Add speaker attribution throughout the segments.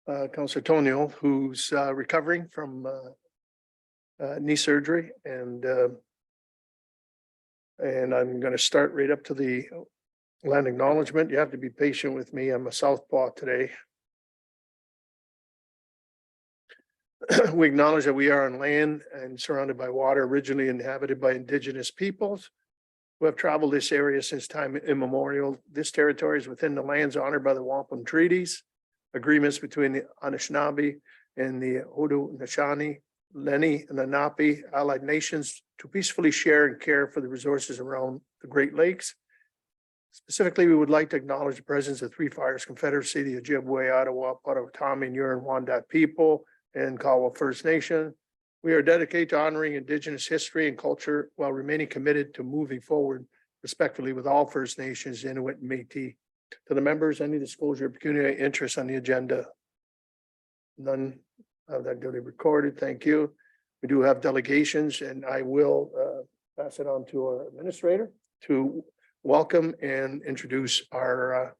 Speaker 1: Councillor Tonio, who's recovering from knee surgery, and I'm going to start right up to the land acknowledgement. You have to be patient with me. I'm a southpaw today. We acknowledge that we are on land and surrounded by water, originally inhabited by Indigenous peoples who have traveled this area since time immemorial. This territory is within the lands honored by the Wampum Treaties, agreements between the Anishinaabe and the Haudenosaunee, Lenni, and Lenape allied nations to peacefully share and care for the resources around the Great Lakes. Specifically, we would like to acknowledge the presence of Three Fires Confederacy, the Ojibwe, Ottawa, Potawatomi, Huron-Wendat people, and Kawa First Nation. We are dedicated to honoring Indigenous history and culture while remaining committed to moving forward respectfully with all First Nations, Inuit, and Métis. To the members, any disclosure of pecuniary interest on the agenda? None of that duly recorded. Thank you. We do have delegations, and I will pass it on to our administrator to welcome and introduce our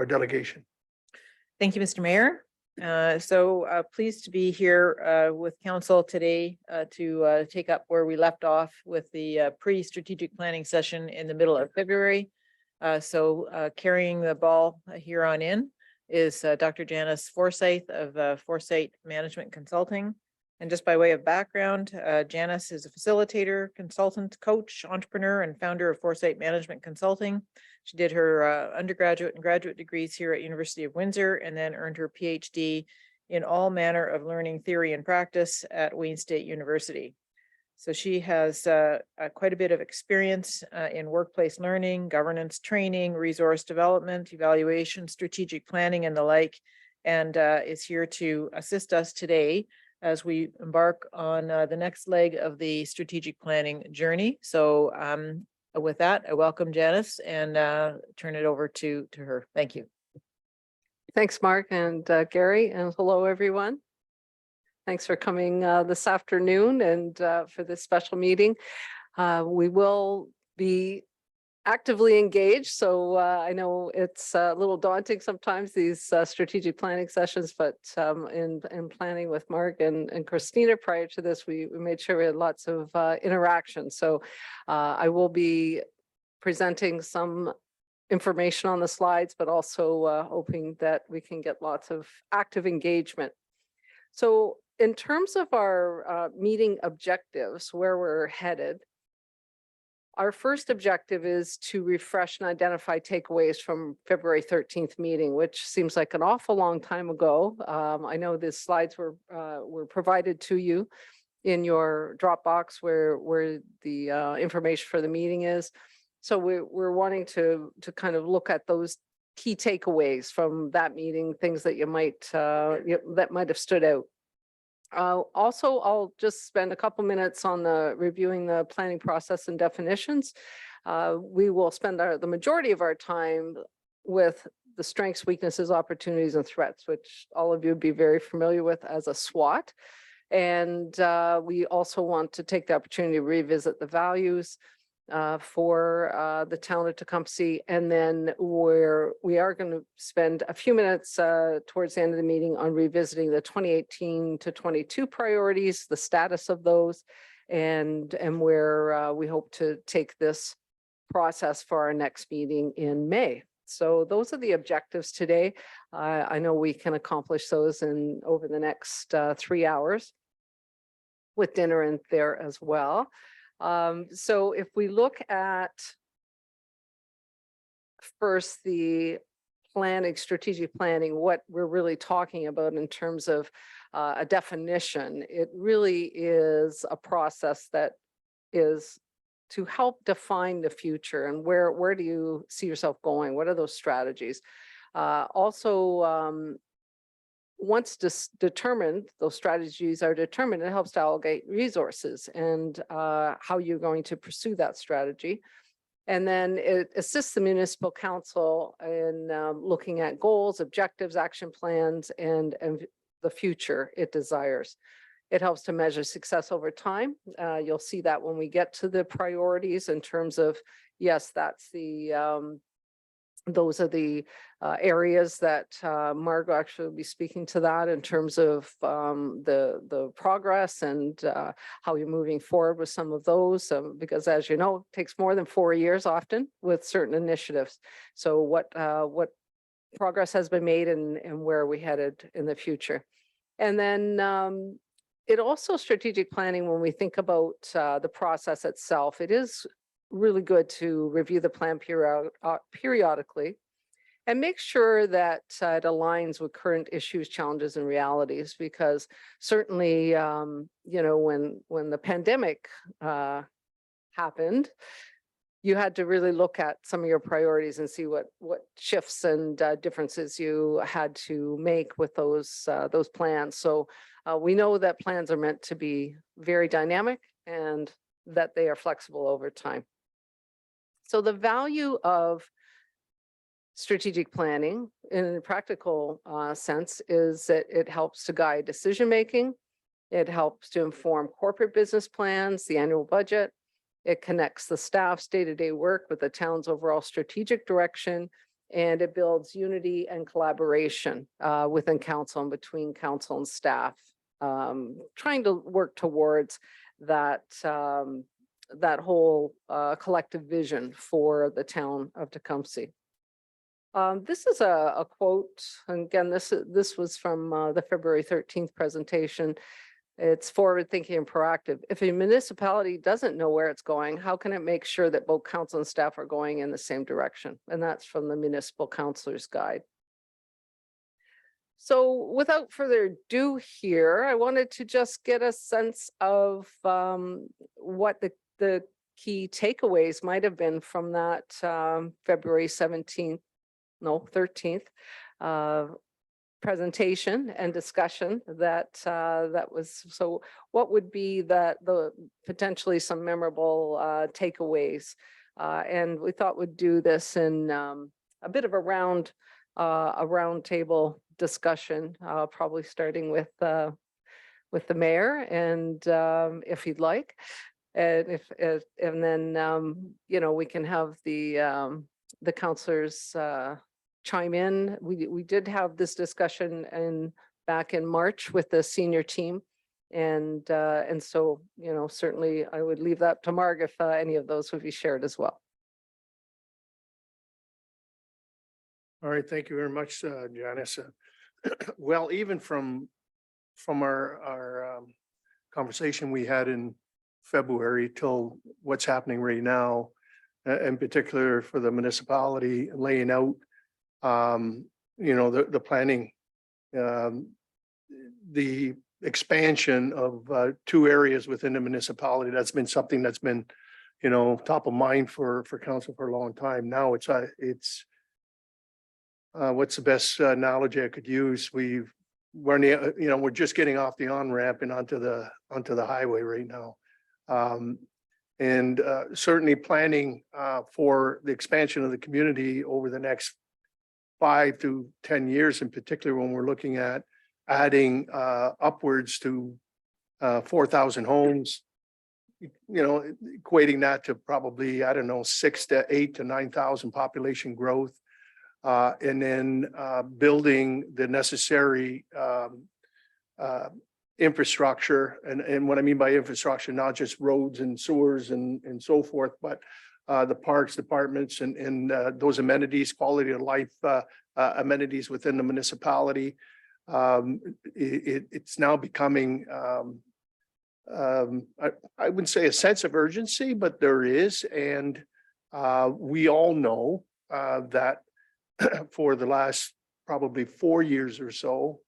Speaker 1: delegation.
Speaker 2: Thank you, Mr. Mayor. Pleased to be here with council today to take up where we left off with the pre-strategic planning session in the middle of February. Carrying the ball here on in is Dr. Janice Forsyth of Forsyth Management Consulting. And just by way of background, Janice is a facilitator, consultant, coach, entrepreneur, and founder of Forsyth Management Consulting. She did her undergraduate and graduate degrees here at University of Windsor, and then earned her PhD in all manner of learning theory and practice at Wayne State University. So she has quite a bit of experience in workplace learning, governance training, resource development, evaluation, strategic planning, and the like, and is here to assist us today as we embark on the next leg of the strategic planning journey. So with that, I welcome Janice and turn it over to her. Thank you.
Speaker 3: Thanks, Mark and Gary, and hello, everyone. Thanks for coming this afternoon and for this special meeting. We will be actively engaged, so I know it's a little daunting sometimes, these strategic planning sessions, but in planning with Mark and Christina prior to this, we made sure we had lots of interaction. So I will be presenting some information on the slides, but also hoping that we can get lots of active engagement. So in terms of our meeting objectives, where we're headed, our first objective is to refresh and identify takeaways from February 13th meeting, which seems like an awful long time ago. I know the slides were provided to you in your Dropbox where the information for the meeting is. So we're wanting to kind of look at those key takeaways from that meeting, things that that might have stood out. Also, I'll just spend a couple minutes on reviewing the planning process and definitions. We will spend the majority of our time with the strengths, weaknesses, opportunities, and threats, which all of you would be very familiar with as a SWOT. And we also want to take the opportunity to revisit the values for the town of Tecumseh, and then we are going to spend a few minutes towards the end of the meeting on revisiting the 2018 to 22 priorities, the status of those, and where we hope to take this process for our next meeting in May. So those are the objectives today. I know we can accomplish those over the next 3 hours with dinner in there as well. So if we look at first the strategic planning, what we're really talking about in terms of a definition, it really is a process that is to help define the future and where do you see yourself going? What are those strategies? Once determined, those strategies are determined, it helps to allocate resources and how you're going to pursue that strategy. And then it assists the municipal council in looking at goals, objectives, action plans, and the future it desires. It helps to measure success over time. You'll see that when we get to the priorities in terms of, yes, that's the those are the areas that Margot actually will be speaking to that in terms of the progress and how you're moving forward with some of those, because as you know, it takes more than 4 years often with certain initiatives. So what progress has been made and where are we headed in the future? And then it also strategic planning, when we think about the process itself, it is really good to review the plan periodically and make sure that it aligns with current issues, challenges, and realities, because certainly, you know, when the pandemic happened, you had to really look at some of your priorities and see what shifts and differences you had to make with those plans. So we know that plans are meant to be very dynamic and that they are flexible over time. So the value of strategic planning in a practical sense is that it helps to guide decision-making. It helps to inform corporate business plans, the annual budget. It connects the staff's day-to-day work with the town's overall strategic direction, and it builds unity and collaboration within council and between council and staff, trying to work towards that that whole collective vision for the town of Tecumseh. This is a quote, and again, this was from the February 13th presentation. It's forward thinking and proactive. If a municipality doesn't know where it's going, how can it make sure that both council and staff are going in the same direction? And that's from the Municipal Councilor's Guide. So without further ado here, I wanted to just get a sense of what the key takeaways might have been from that February 13th presentation and discussion that was. So what would be the potentially some memorable takeaways? And we thought we'd do this in a bit of a round table discussion, probably starting with the mayor, and if he'd like, and and then you know, we can have the councilors chime in. We did have this discussion back in March with the senior team, and so, you know, certainly I would leave that to Marg if any of those would be shared as well.
Speaker 1: All right, thank you very much, Janice. Well, even from our conversation we had in February till what's happening right now, in particular for the municipality laying out, you know, the planning, the expansion of 2 areas within the municipality. That's been something that's been, you know, top of mind for council for a long time. Now it's what's the best analogy I could use? We're just getting off the on-ramp and onto the highway right now. And certainly planning for the expansion of the community over the next 5 to 10 years, in particular, when we're looking at adding upwards to 4,000 homes, you know, equating that to probably, I don't know, 6,000 to 8,000 to 9,000 population growth. And then building the necessary infrastructure. And what I mean by infrastructure, not just roads and sewers and so forth, but the parks departments and those amenities, quality of life amenities within the municipality. It's now becoming, I wouldn't say a sense of urgency, but there is. And we all know that for the last probably 4 years or so,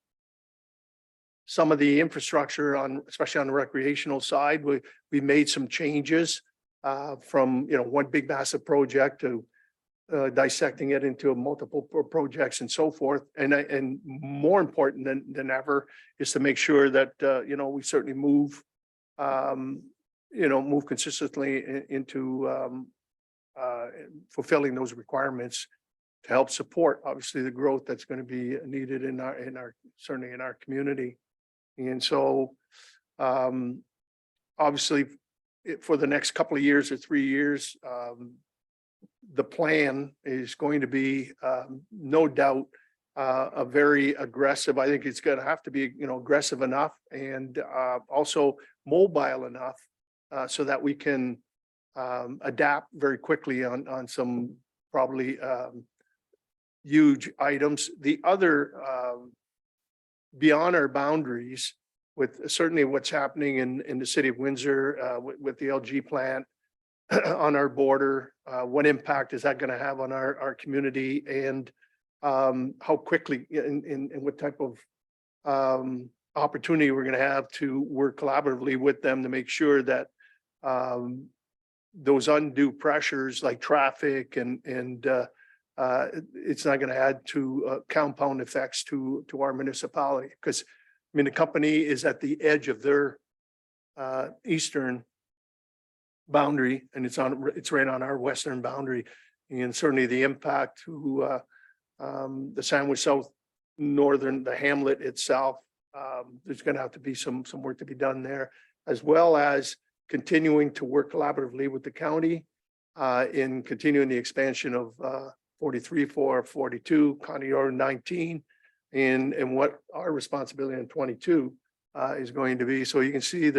Speaker 1: some of the infrastructure especially on the recreational side, we made some changes from, you know, one big massive project to dissecting it into multiple projects and so forth. And more important than ever is to make sure that, you know, we certainly move consistently into fulfilling those requirements to help support, obviously, the growth that's going to be needed certainly in our community. And so, obviously, for the next couple of years or 3 years, the plan is going to be, no doubt, a very aggressive. I think it's going to have to be, aggressive enough and also mobile enough so that we can adapt very quickly on some probably huge items. The other beyond our boundaries, with certainly what's happening in the city of Windsor with the LG plant on our border, what impact is that going to have on our community, and how quickly and what type of opportunity we're going to have to work collaboratively with them to make sure that those undue pressures like traffic and it's not going to add to compound effects to our municipality. Because I mean, the company is at the edge of their eastern boundary, and it's right on our western boundary, and certainly the impact to the Sandwich South Northern, the hamlet itself. There's going to have to be some work to be done there, as well as continuing to work collaboratively with the county in continuing the expansion of 43, 4, 42, County Road 19, and what our responsibility in 22 is going to be. So you can see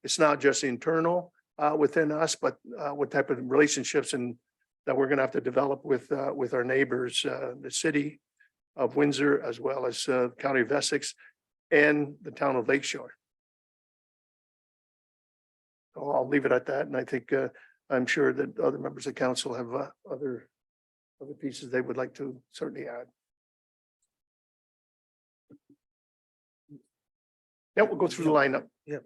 Speaker 1: it's not just internal within us, but what type of relationships and that we're going to have to develop with our neighbors, the city of Windsor, as well as County of Essex and the town of Lakeshore. So I'll leave it at that. And I think I'm sure that other members of council have other pieces they would like to certainly add. Yeah, we'll go through the lineup.
Speaker 4: Yeah.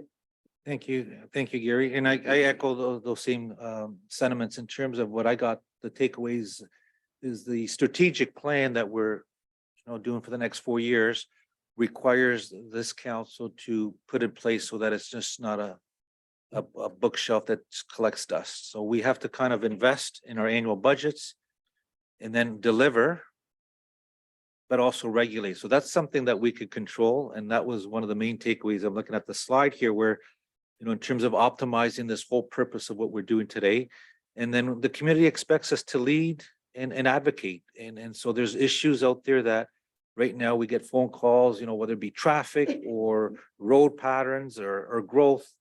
Speaker 4: Thank you, Gary. And I echo those same sentiments in terms of what I got. The takeaways is the strategic plan that we're doing for the next 4 years requires this council to put in place so that it's just not a bookshelf that collects dust. So we have to kind of invest in our annual budgets and then deliver, but also regulate. So that's something that we could control. And that was one of the main takeaways. I'm looking at the slide here where, in terms of optimizing this whole purpose of what we're doing today. And then the community expects us to lead and advocate. And so there's issues out there that right now we get phone calls, whether it be traffic or road patterns or growth.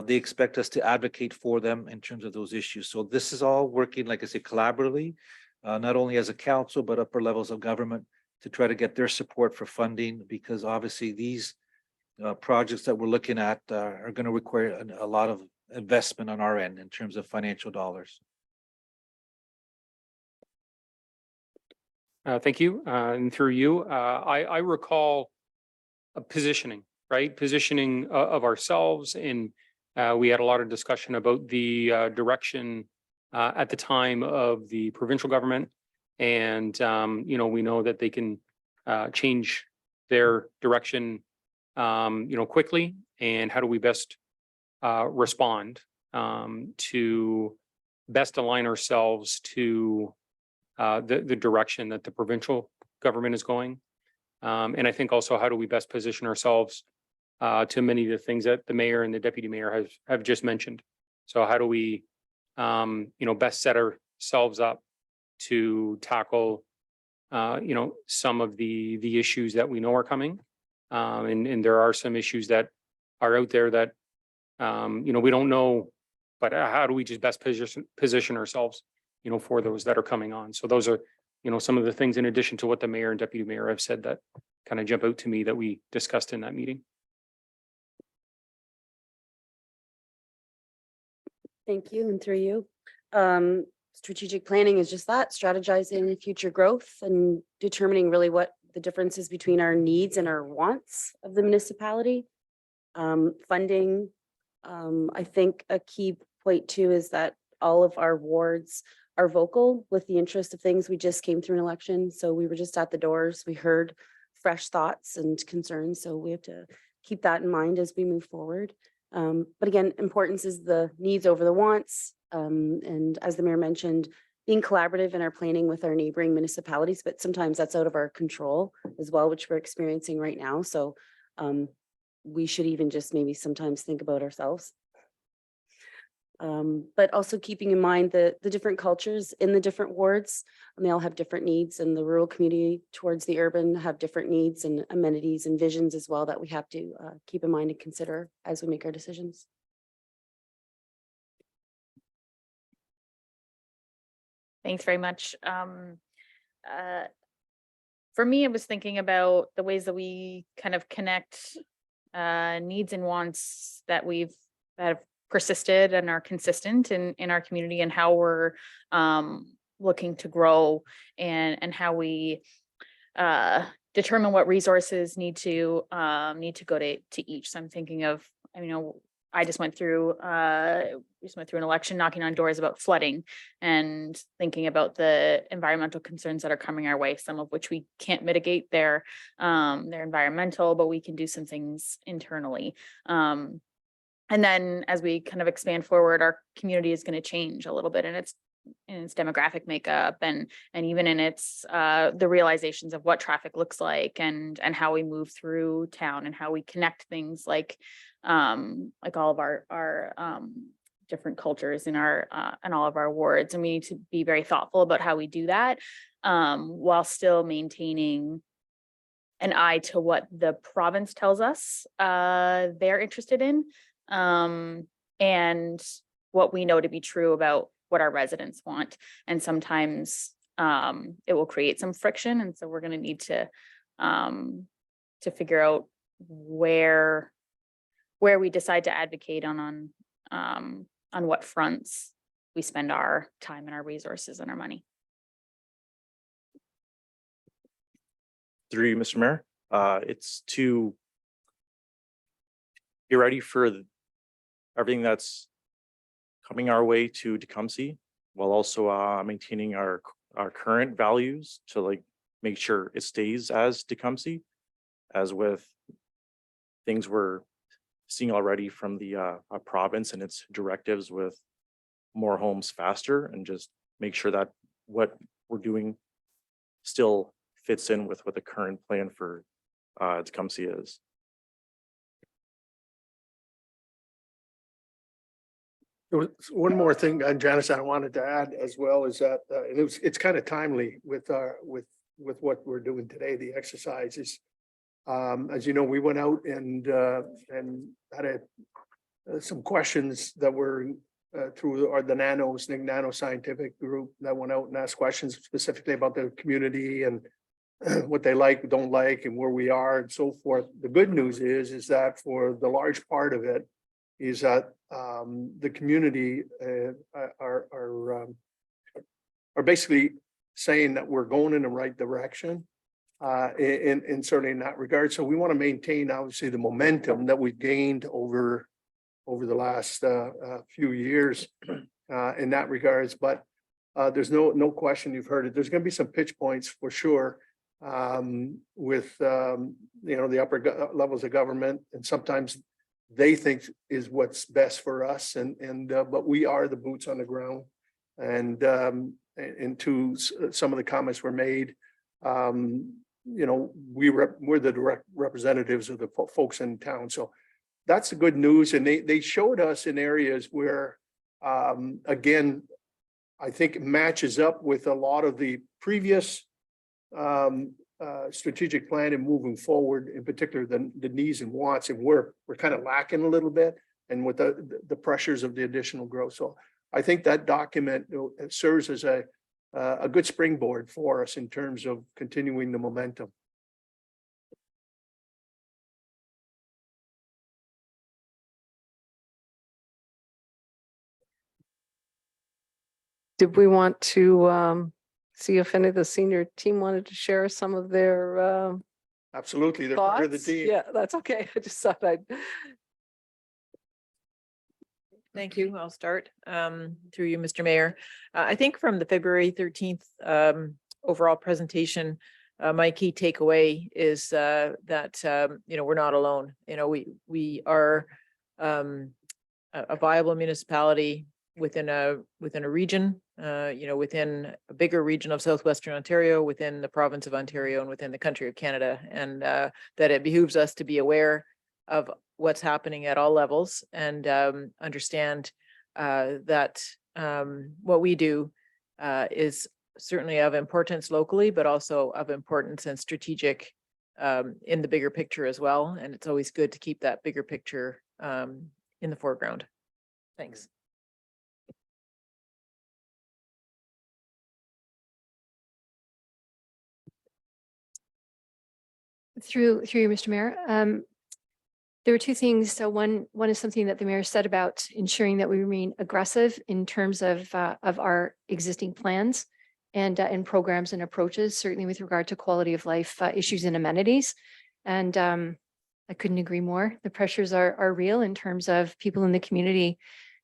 Speaker 4: They expect us to advocate for them in terms of those issues. So this is all working, like I say, collaboratively, not only as a council, but upper levels of government to try to get their support for funding, because obviously these projects that we're looking at are going to require a lot of investment on our end in terms of financial dollars.
Speaker 5: Thank you. And through you, I recall a positioning, right? Positioning of ourselves. And we had a lot of discussion about the direction at the time of the provincial government. And, we know that they can change their direction, quickly. And how do we best respond to best align ourselves to the direction that the provincial government is going. And I think also, how do we best position ourselves to many of the things that the mayor and the deputy mayor have just mentioned. So how do we, best set ourselves up to tackle, some of the issues that we know are coming. And there are some issues that are out there that, we don't know, but how do we just best position ourselves, for those that are coming on. So those are, some of the things in addition to what the mayor and deputy mayor have said that kind of jump out to me that we discussed in that meeting.
Speaker 6: Thank you, and through you. Strategic planning is just that, strategizing future growth and determining really what the difference is between our needs and our wants of the municipality. Funding, I think a key point too is that all of our wards are vocal with the interest of things. We just came through an election, so we were just at the doors. We heard fresh thoughts and concerns, so we have to keep that in mind as we move forward. But again, importance is the needs over the wants. And as the mayor mentioned, being collaborative in our planning with our neighboring municipalities, but sometimes that's out of our control as well, which we're experiencing right now. So we should even just maybe sometimes think about ourselves. But also keeping in mind the different cultures in the different wards, and they all have different needs, and the rural community towards the urban have different needs and amenities and visions as well that we have to keep in mind and consider as we make our decisions.
Speaker 7: Thanks very much. For me, I was thinking about the ways that we kind of connect needs and wants that have persisted and are consistent in our community, and how we're looking to grow, and how we determine what resources need to go to each. So I'm thinking of, I just went through an election knocking on doors about flooding, and thinking about the environmental concerns that are coming our way, some of which we can't mitigate. They're environmental, but we can do some things internally. And then as we kind of expand forward, our community is going to change a little bit in its demographic makeup, and even in its the realizations of what traffic looks like, and how we move through town, and how we connect things like all of our different cultures in our and all of our wards. And we need to be very thoughtful about how we do that, while still maintaining an eye to what the province tells us they're interested in, and what we know to be true about what our residents want. And sometimes it will create some friction, and so we're going to need to figure out where we decide to advocate on what fronts we spend our time and our resources and our money.
Speaker 8: Through you, Mr. Mayor, it's to get ready for everything that's coming our way to Tecumseh, while also maintaining our current values to make sure it stays as Tecumseh, as with things we're seeing already from the province and its directives with more homes faster, and just make sure that what we're doing still fits in with what the current plan for Tecumseh is.
Speaker 1: There was one more thing, Janice, I wanted to add as well, is that and it's kind of timely with what we're doing today, the exercises. As you know, we went out and had some questions that were through the nano scientific group that went out and asked questions specifically about the community and what they like, don't like, and where we are and so forth. The good news is that for the large part of it is that the community are basically saying that we're going in the right direction in certainly in that regard. So we want to maintain obviously the momentum that we've gained over the last few years in that regards. But there's no question, you've heard it, there's going to be some pitch points for sure with the upper levels of government, and sometimes they think is what's best for us, but we are the boots on the ground. And to some of the comments were made, we're the direct representatives of the folks in town. So that's the good news. And they showed us in areas where, again, I think it matches up with a lot of the previous strategic plan and moving forward, in particular the needs and wants, and we're kind of lacking a little bit, and with the pressures of the additional growth. So I think that document serves as a good springboard for us in terms of continuing the momentum.
Speaker 3: Did we want to see if any of the senior team wanted to share some of their
Speaker 1: Absolutely, they're part of the
Speaker 3: thoughts?
Speaker 1: team.
Speaker 3: Yeah, that's okay. I just thought I'd.
Speaker 2: Thank you. I'll start through you, Mr. Mayor. I think from the February 13th overall presentation, my key takeaway is that we're not alone. We are a viable municipality within a region, within a bigger region of southwestern Ontario, within the province of Ontario, and within the country of Canada, and that it behooves us to be aware of what's happening at all levels, and understand that what we do is certainly of importance locally, but also of importance and strategic in the bigger picture as well. And it's always good to keep that bigger picture in the foreground. Thanks.
Speaker 9: Through you, Mr. Mayor. There were two things. So one is something that the mayor said about ensuring that we remain aggressive in terms of our existing plans and programs and approaches, certainly with regard to quality of life issues and amenities. And I couldn't agree more. The pressures are real in terms of people in the community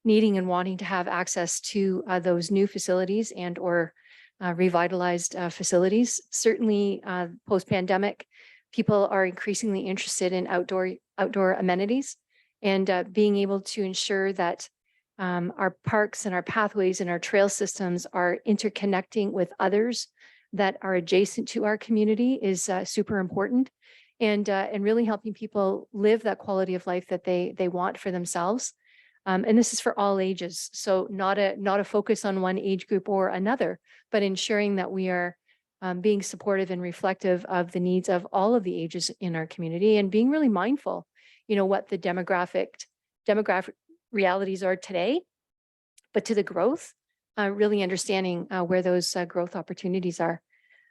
Speaker 9: needing and wanting to have access to those new facilities and or revitalized facilities. Certainly post-pandemic, people are increasingly interested in outdoor amenities and being able to ensure that our parks and our pathways and our trail systems are interconnecting with others that are adjacent to our community is super important, and really helping people live that quality of life that they want for themselves. And this is for all ages. So not a focus on one age group or another, but ensuring that we are being supportive and reflective of the needs of all of the ages in our community, and being really mindful, what the demographic realities are today, but to the growth, really understanding where those growth opportunities are.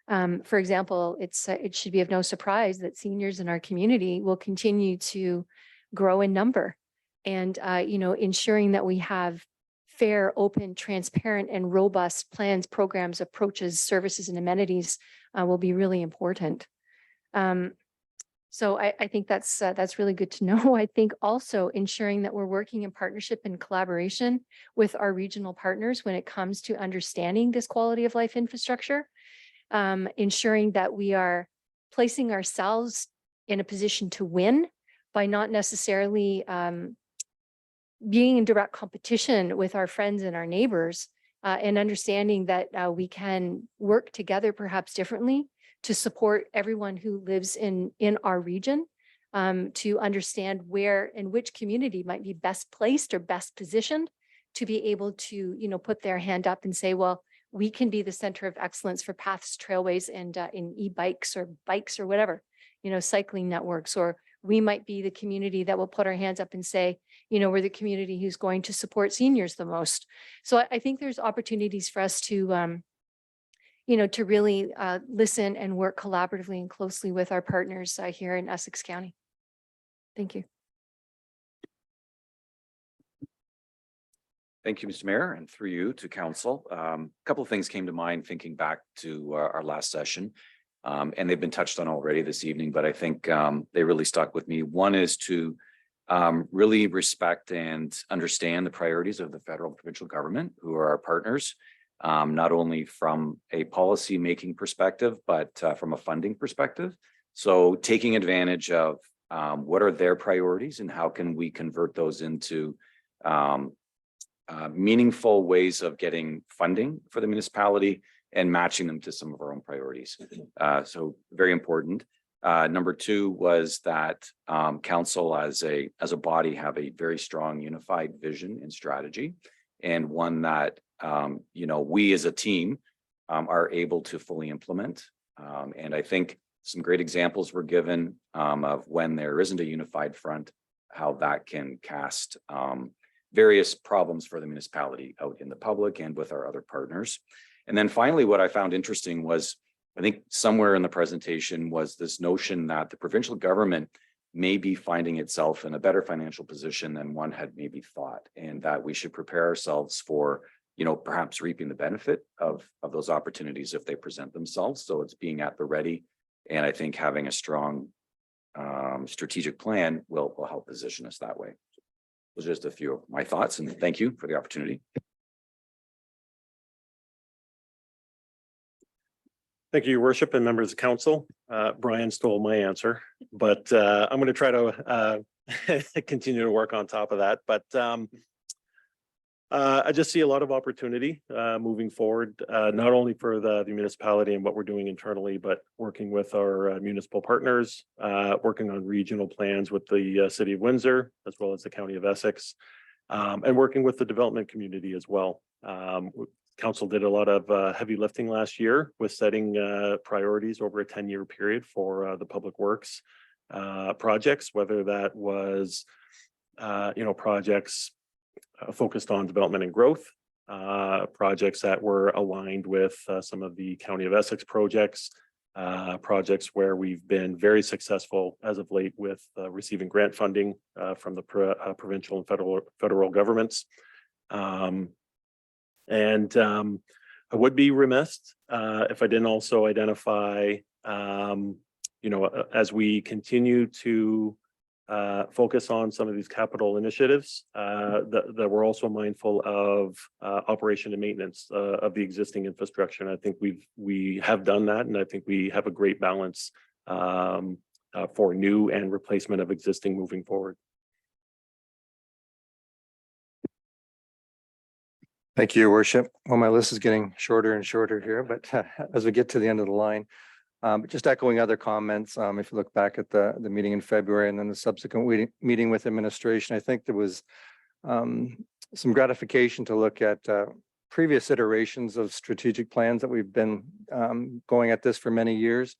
Speaker 9: For example, it should be of no surprise that seniors in our community will continue to grow in number, and ensuring that we have fair, open, transparent, and robust plans, programs, approaches, services, and amenities will be really important. So I think that's really good to know. I think also ensuring that we're working in partnership and collaboration with our regional partners when it comes to understanding this quality of life infrastructure, ensuring that we are placing ourselves in a position to win by not necessarily being in direct competition with our friends and our neighbors, and understanding that we can work together perhaps differently to support everyone who lives in our region, to understand where and which community might be best placed or best positioned to be able to, put their hand up and say, well, we can be the center of excellence for paths, trailways, and in e-bikes or bikes or whatever, cycling networks, or we might be the community that will put our hands up and say, we're the community who's going to support seniors the most. So I think there's opportunities for us to, to really listen and work collaboratively and closely with our partners here in Essex County. Thank you.
Speaker 10: Thank you, Mr. Mayor, and through you to council. A couple of things came to mind thinking back to our last session. And they've been touched on already this evening, but I think they really stuck with me. One is to really respect and understand the priorities of the federal and provincial government, who are our partners, not only from a policy making perspective, but from a funding perspective. So taking advantage of what are their priorities and how can we convert those into meaningful ways of getting funding for the municipality and matching them to some of our own priorities. So very important. Number two was that council as a body have a very strong unified vision and strategy, and one that we as a team are able to fully implement. And I think some great examples were given of when there isn't a unified front, how that can cast various problems for the municipality out in the public and with our other partners. And then finally, what I found interesting was, I think somewhere in the presentation was this notion that the provincial government may be finding itself in a better financial position than one had maybe thought, and that we should prepare ourselves for, perhaps reaping the benefit of those opportunities if they present themselves. So it's being at the ready. And I think having a strong strategic plan will help position us that way. Those are just a few of my thoughts, and thank you for the opportunity.
Speaker 11: Thank you, Your Worship and members of council. Brian stole my answer, but I'm going to try to continue to work on top of that. But I just see a lot of opportunity moving forward, not only for the municipality and what we're doing internally, but working with our municipal partners, working on regional plans with the City of Windsor, as well as the County of Essex, and working with the development community as well. Council did a lot of heavy lifting last year with setting priorities over a 10-year period for the public works projects, whether that was projects focused on development and growth, projects that were aligned with some of the County of Essex projects, projects where we've been very successful as of late with receiving grant funding from the provincial and federal governments. I would be remiss if I didn't also identify, as we continue to focus on some of these capital initiatives, that we're also mindful of operation and maintenance of the existing infrastructure. And I think we have done that, and I think we have a great balance for new and replacement of existing moving forward.
Speaker 12: Thank you, Your Worship. Well, my list is getting shorter and shorter here, but as we get to the end of the line, just echoing other comments, if you look back at the meeting in February and then the subsequent meeting with administration, I think there was some gratification to look at previous iterations of strategic plans that we've been going at this for many years,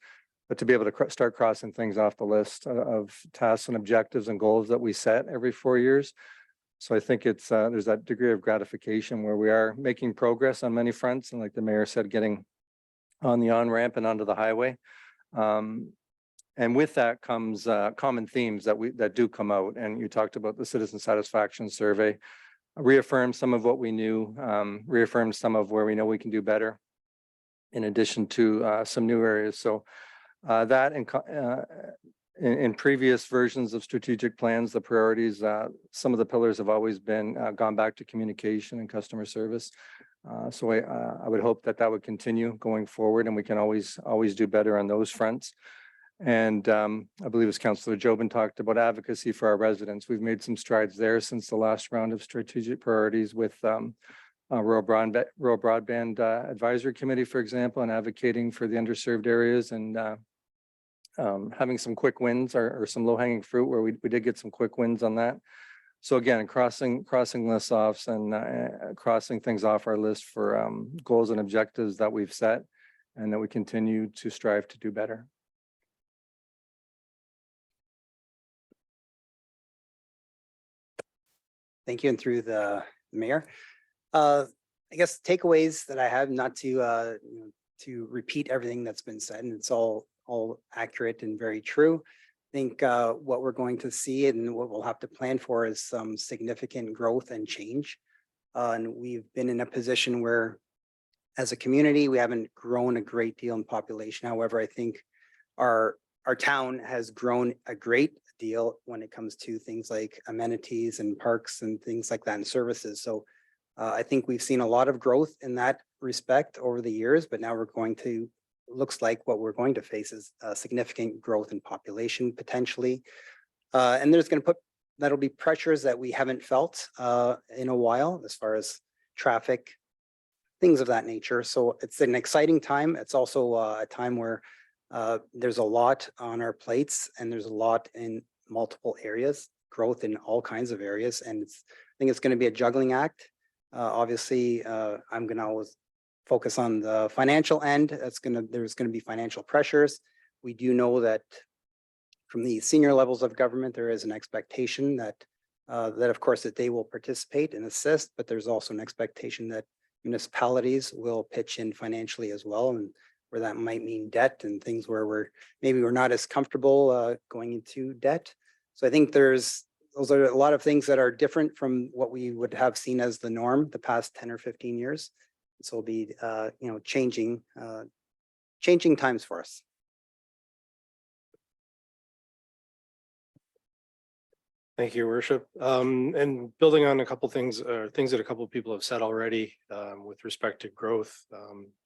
Speaker 12: but to be able to start crossing things off the list of tasks and objectives and goals that we set every 4 years. So I think it's there's that degree of gratification where we are making progress on many fronts, and like the mayor said, getting on the on-ramp and onto the highway. And with that comes common themes that do come out. And you talked about the citizen satisfaction survey, reaffirmed some of what we knew, reaffirmed some of where we know we can do better, in addition to some new areas. So that in previous versions of strategic plans, the priorities, some of the pillars have always been gone back to communication and customer service. So I would hope that would continue going forward, and we can always do better on those fronts. And I believe as Councillor Jobin talked about advocacy for our residents, we've made some strides there since the last round of strategic priorities with Rural Broadband Advisory Committee, for example, and advocating for the underserved areas, and having some quick wins or some low-hanging fruit where we did get some quick wins on that. So again, crossing lists off and crossing things off our list for goals and objectives that we've set, and that we continue to strive to do better.
Speaker 13: Thank you, and through the mayor. I guess takeaways that I have, not to repeat everything that's been said, and it's all accurate and very true. I think what we're going to see and what we'll have to plan for is some significant growth and change. And we've been in a position where, as a community, we haven't grown a great deal in population. However, I think our town has grown a great deal when it comes to things like amenities and parks and things like that, and services. So I think we've seen a lot of growth in that respect over the years, but now looks like what we're going to face is significant growth in population potentially. And that'll be pressures that we haven't felt in a while, as far as traffic, things of that nature. So it's an exciting time. It's also a time where there's a lot on our plates, and there's a lot in multiple areas, growth in all kinds of areas. And I think it's going to be a juggling act. Obviously, I'm going to always focus on the financial end. There's going to be financial pressures. We do know that from the senior levels of government, there is an expectation that of course that they will participate and assist, but there's also an expectation that municipalities will pitch in financially as well, and where that might mean debt and things where we're not as comfortable going into debt. So I think those are a lot of things that are different from what we would have seen as the norm the past 10 or 15 years. So it'll be, changing times for us.
Speaker 14: Thank you, Your Worship. And building on a couple things that a couple of people have said already with respect to growth,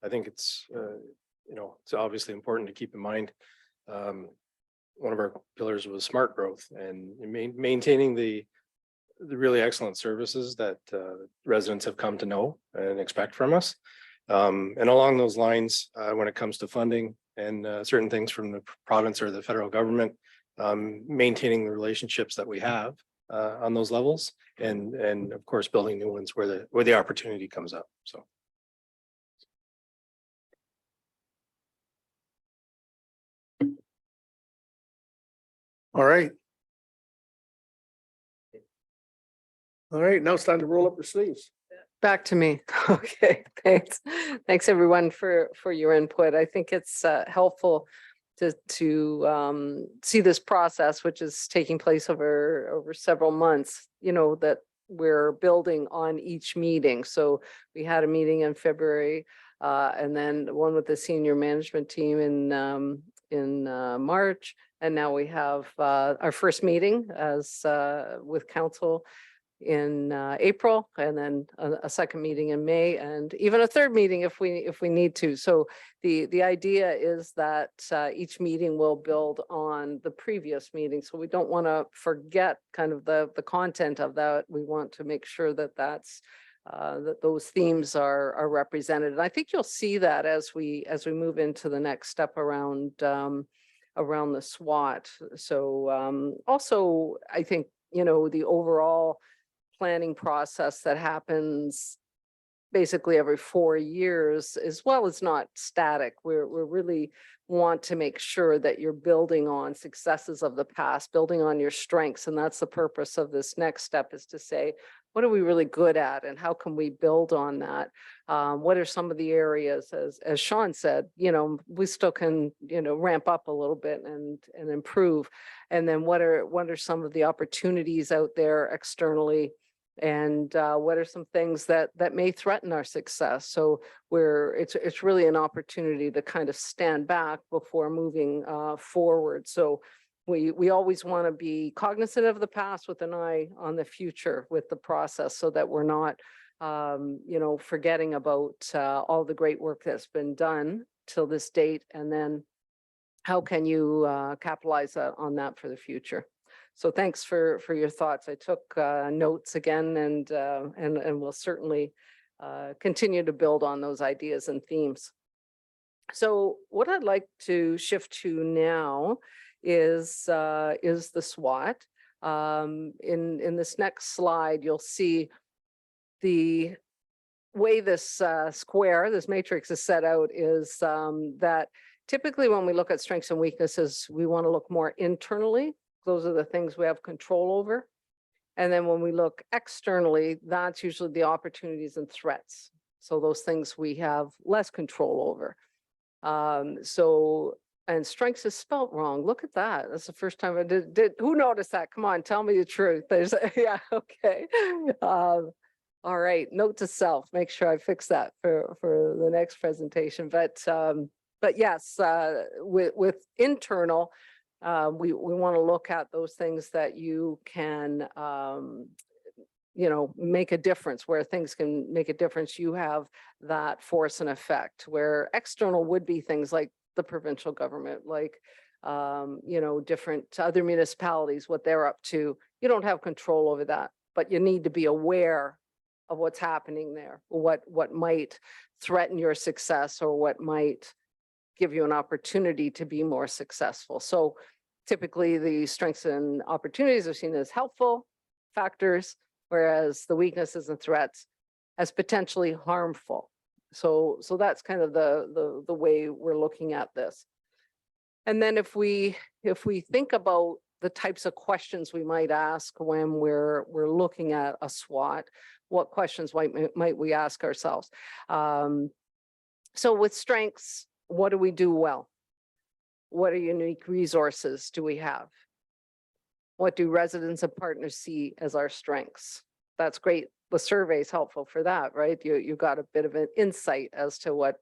Speaker 14: I think it's obviously important to keep in mind. One of our pillars was smart growth, and maintaining the really excellent services that residents have come to know and expect from us. And along those lines, when it comes to funding and certain things from the province or the federal government, maintaining the relationships that we have on those levels and of course, building new ones where the opportunity comes up. So.
Speaker 1: All right. All right, now it's time to roll up the sleeves.
Speaker 3: Back to me. Okay, thanks. Thanks, everyone, for your input. I think it's helpful to see this process, which is taking place over several months, that we're building on each meeting. So we had a meeting in February, and then one with the senior management team in March. And now we have our first meeting as with council in April, and then a second meeting in May, and even a third meeting if we need to. So the idea is that each meeting will build on the previous meeting. So we don't want to forget kind of the content of that. We want to make sure that that those themes are represented. And I think you'll see that as we move into the next step around the SWOT. So also, I think, the overall planning process that happens basically every 4 years as well is not static. We're really want to make sure that you're building on successes of the past, building on your strengths. And that's the purpose of this next step, is to say, what are we really good at and how can we build on that? What are some of the areas, as Sean said, we still can, ramp up a little bit and improve. And then what are some of the opportunities out there externally? And what are some things that may threaten our success? So it's really an opportunity to kind of stand back before moving forward. So we always want to be cognizant of the past with an eye on the future with the process, so that we're not forgetting about all the great work that's been done till this date, and then how can you capitalize on that for the future? So thanks for your thoughts. I took notes again, and we'll certainly continue to build on those ideas and themes. So what I'd like to shift to now is the SWOT. In this next slide, you'll see the way this this matrix is set out is that typically when we look at strengths and weaknesses, we want to look more internally. Those are the things we have control over. And then when we look externally, that's usually the opportunities and threats. So those things we have less control over. And strengths is spelt wrong. Look at that. That's the first time I did. Who noticed that? Come on, tell me the truth. Yeah, okay. All right, note to self, make sure I fix that for the next presentation. But yes, with internal, we want to look at those things that you can, make a difference, where things can make a difference. You have that force and effect, where external would be things like the provincial government, like, different other municipalities, what they're up to. You don't have control over that, but you need to be aware of what's happening there, what might threaten your success or what might give you an opportunity to be more successful. So typically the strengths and opportunities are seen as helpful factors, whereas the weaknesses and threats as potentially harmful. So that's kind of the way we're looking at this. And then if we think about the types of questions we might ask when we're looking at a SWOT, what questions might we ask ourselves? So with strengths, what do we do well? What are unique resources do we have? What do residents and partners see as our strengths? That's great. The survey is helpful for that, right? You got a bit of an insight as to what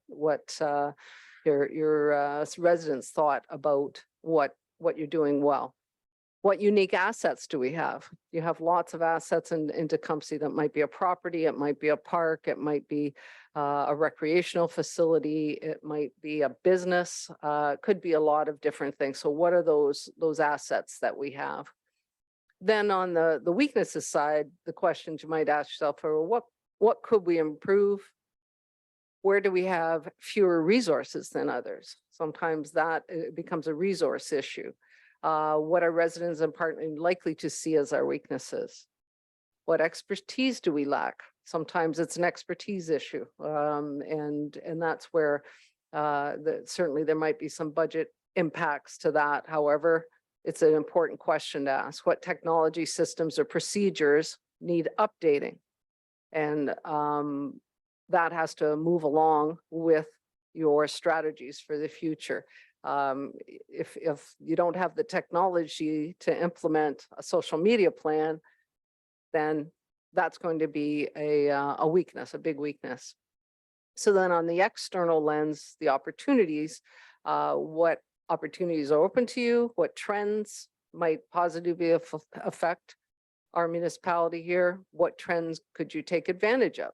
Speaker 3: your residents thought about what you're doing well. What unique assets do we have? You have lots of assets in Tecumseh. That might be a property, it might be a park, it might be a recreational facility, it might be a business, could be a lot of different things. So what are those assets that we have? Then on the weaknesses side, the questions you might ask yourself are, what could we improve? Where do we have fewer resources than others? Sometimes that becomes a resource issue. What are residents and partners likely to see as our weaknesses? What expertise do we lack? Sometimes it's an expertise issue. And that's where certainly there might be some budget impacts to that. However, it's an important question to ask. What technology systems or procedures need updating? And that has to move along with your strategies for the future. If you don't have the technology to implement a social media plan, then that's going to be a weakness, a big weakness. So then on the external lens, the opportunities, what opportunities are open to you, what trends might positively affect our municipality here, what trends could you take advantage of?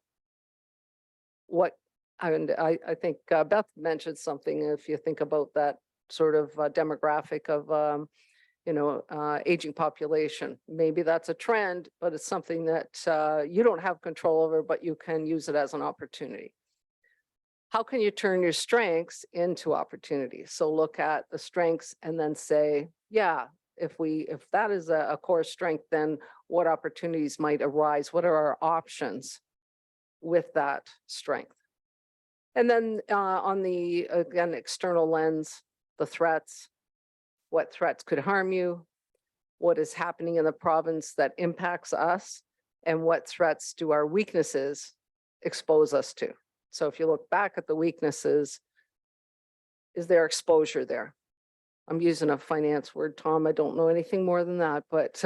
Speaker 3: And I think Beth mentioned something, if you think about that sort of demographic of aging population. Maybe that's a trend, but it's something that you don't have control over, but you can use it as an opportunity. How can you turn your strengths into opportunities? So look at the strengths and then say, yeah, if that is a core strength, then what opportunities might arise? What are our options with that strength? And then on the, again, external lens, the threats, what threats could harm you, what is happening in the province that impacts us, and what threats do our weaknesses expose us to? So if you look back at the weaknesses, is there exposure there? I'm using a finance word, Tom. I don't know anything more than that, but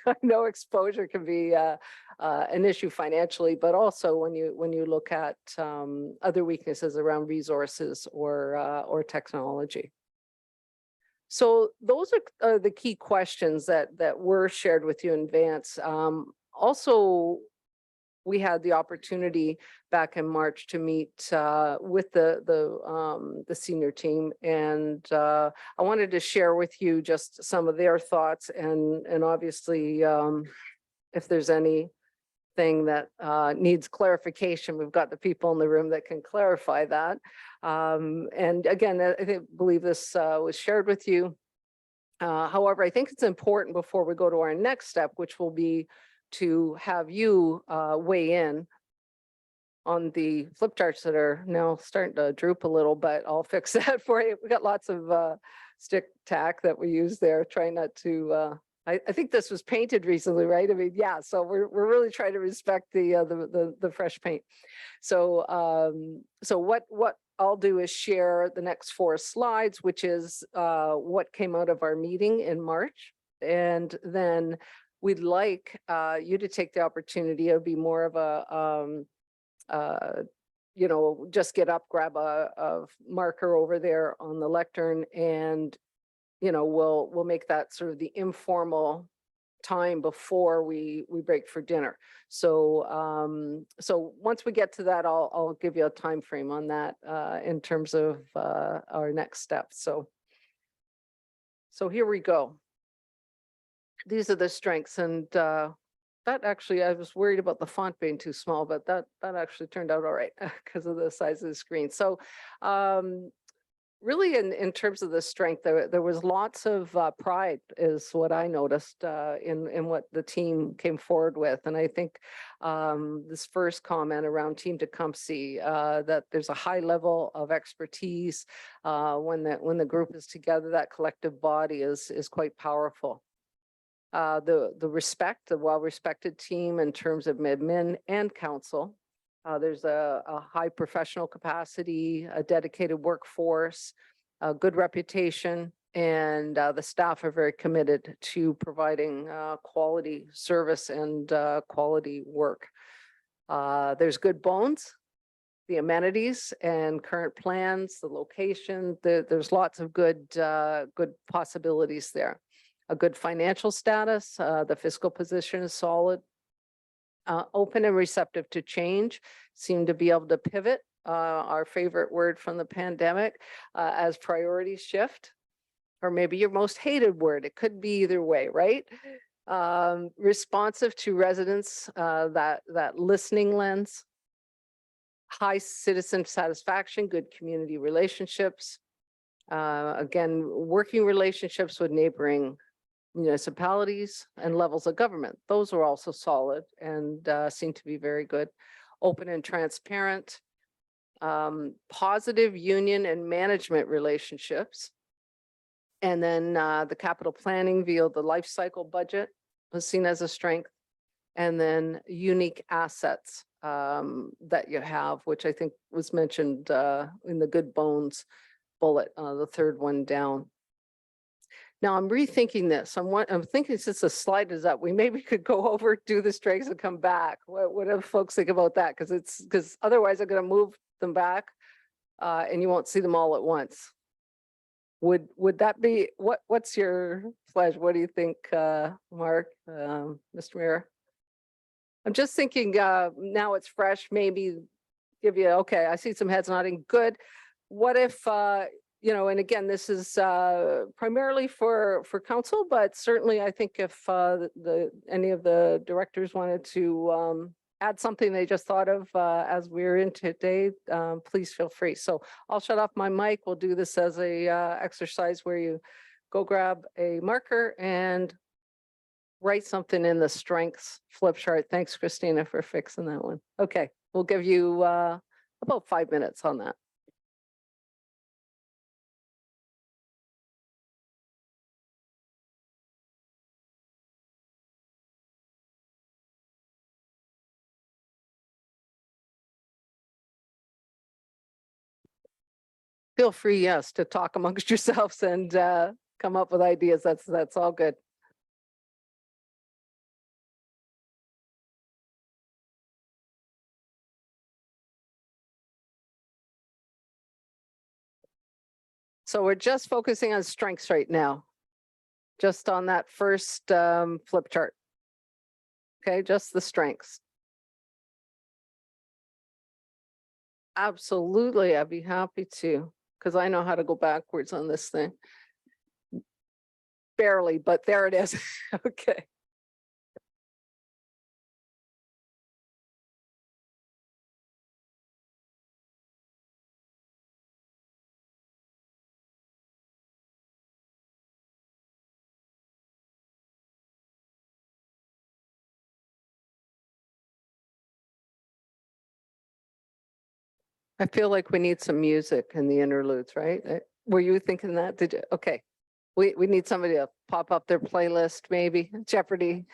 Speaker 3: I know exposure can be an issue financially, but also when you look at other weaknesses around resources or technology. So those are the key questions that were shared with you in advance. Also, we had the opportunity back in March to meet with the senior team, and I wanted to share with you just some of their thoughts, and obviously, if there's anything that needs clarification, we've got the people in the room that can clarify that. And again, I believe this was shared with you. However, I think it's important before we go to our next step, which will be to have you weigh in on the flip charts that are now starting to droop a little, but I'll fix that for you. We got lots of stick tack that we use there, trying not to, I think this was painted recently, right? I mean, yeah, so we're really trying to respect the fresh paint. So so what I'll do is share the next 4 slides, which is what came out of our meeting in March. And then we'd like you to take the opportunity. It'll be more of a, just get up, grab a marker over there on the lectern, and, we'll make that sort of the informal time before we break for dinner. So so once we get to that, I'll give you a time frame on that in terms of our next steps. So here we go. These are the strengths, and that actually, I was worried about the font being too small, but that actually turned out all right because of the size of the screen. So really in terms of the strength, there was lots of pride is what I noticed in what the team came forward with. And I think this first comment around Team Tecumseh, that there's a high level of expertise when the group is together, that collective body is quite powerful. The respect, the well-respected team in terms of admin and council. There's a high professional capacity, a dedicated workforce, a good reputation, and the staff are very committed to providing quality service and quality work. There's good bones, the amenities and current plans, the location. There's lots of good possibilities there. A good financial status, the fiscal position is solid. Open and receptive to change, seem to be able to pivot, our favorite word from the pandemic, as priorities shift, or maybe your most hated word. It could be either way, right? Responsive to residents, that listening lens, high citizen satisfaction, good community relationships, Again, working relationships with neighboring municipalities and levels of government. Those are also solid and seem to be very good. Open and transparent. Positive union and management relationships. And then the capital planning via the life cycle budget was seen as a strength. And then unique assets that you have, which I think was mentioned in the good bones bullet, the third one down. Now I'm rethinking this. I'm thinking since the slide is up, we maybe could go over, do the strengths and come back. What do folks think about that? Because otherwise I'm going to move them back and you won't see them all at once. Would that be, what's your pleasure? What do you think, Mark, Mr. Mayor? I'm just thinking now it's fresh, maybe give you, okay, I see some heads nodding, good. What if, you know, and again, this is primarily for council, but certainly I think if any of the directors wanted to add something they just thought of as we're in today, please feel free. So I'll shut off my mic. We'll do this as a exercise where you go grab a marker and write something in the strengths flip chart. Thanks, Christina, for fixing that one. Okay, we'll give you about 5 minutes on that. Feel free, yes, to talk amongst yourselves and come up with ideas. That's all good. So we're just focusing on strengths right now. Just on that first flip chart. Okay, just the strengths. Absolutely, I'd be happy to, because I know how to go backwards on this thing. Barely, but there it is. Okay. I feel like we need some music in the interludes, right? Were you thinking that? Did you? Okay. We need somebody to pop up their playlist, maybe Jeopardy.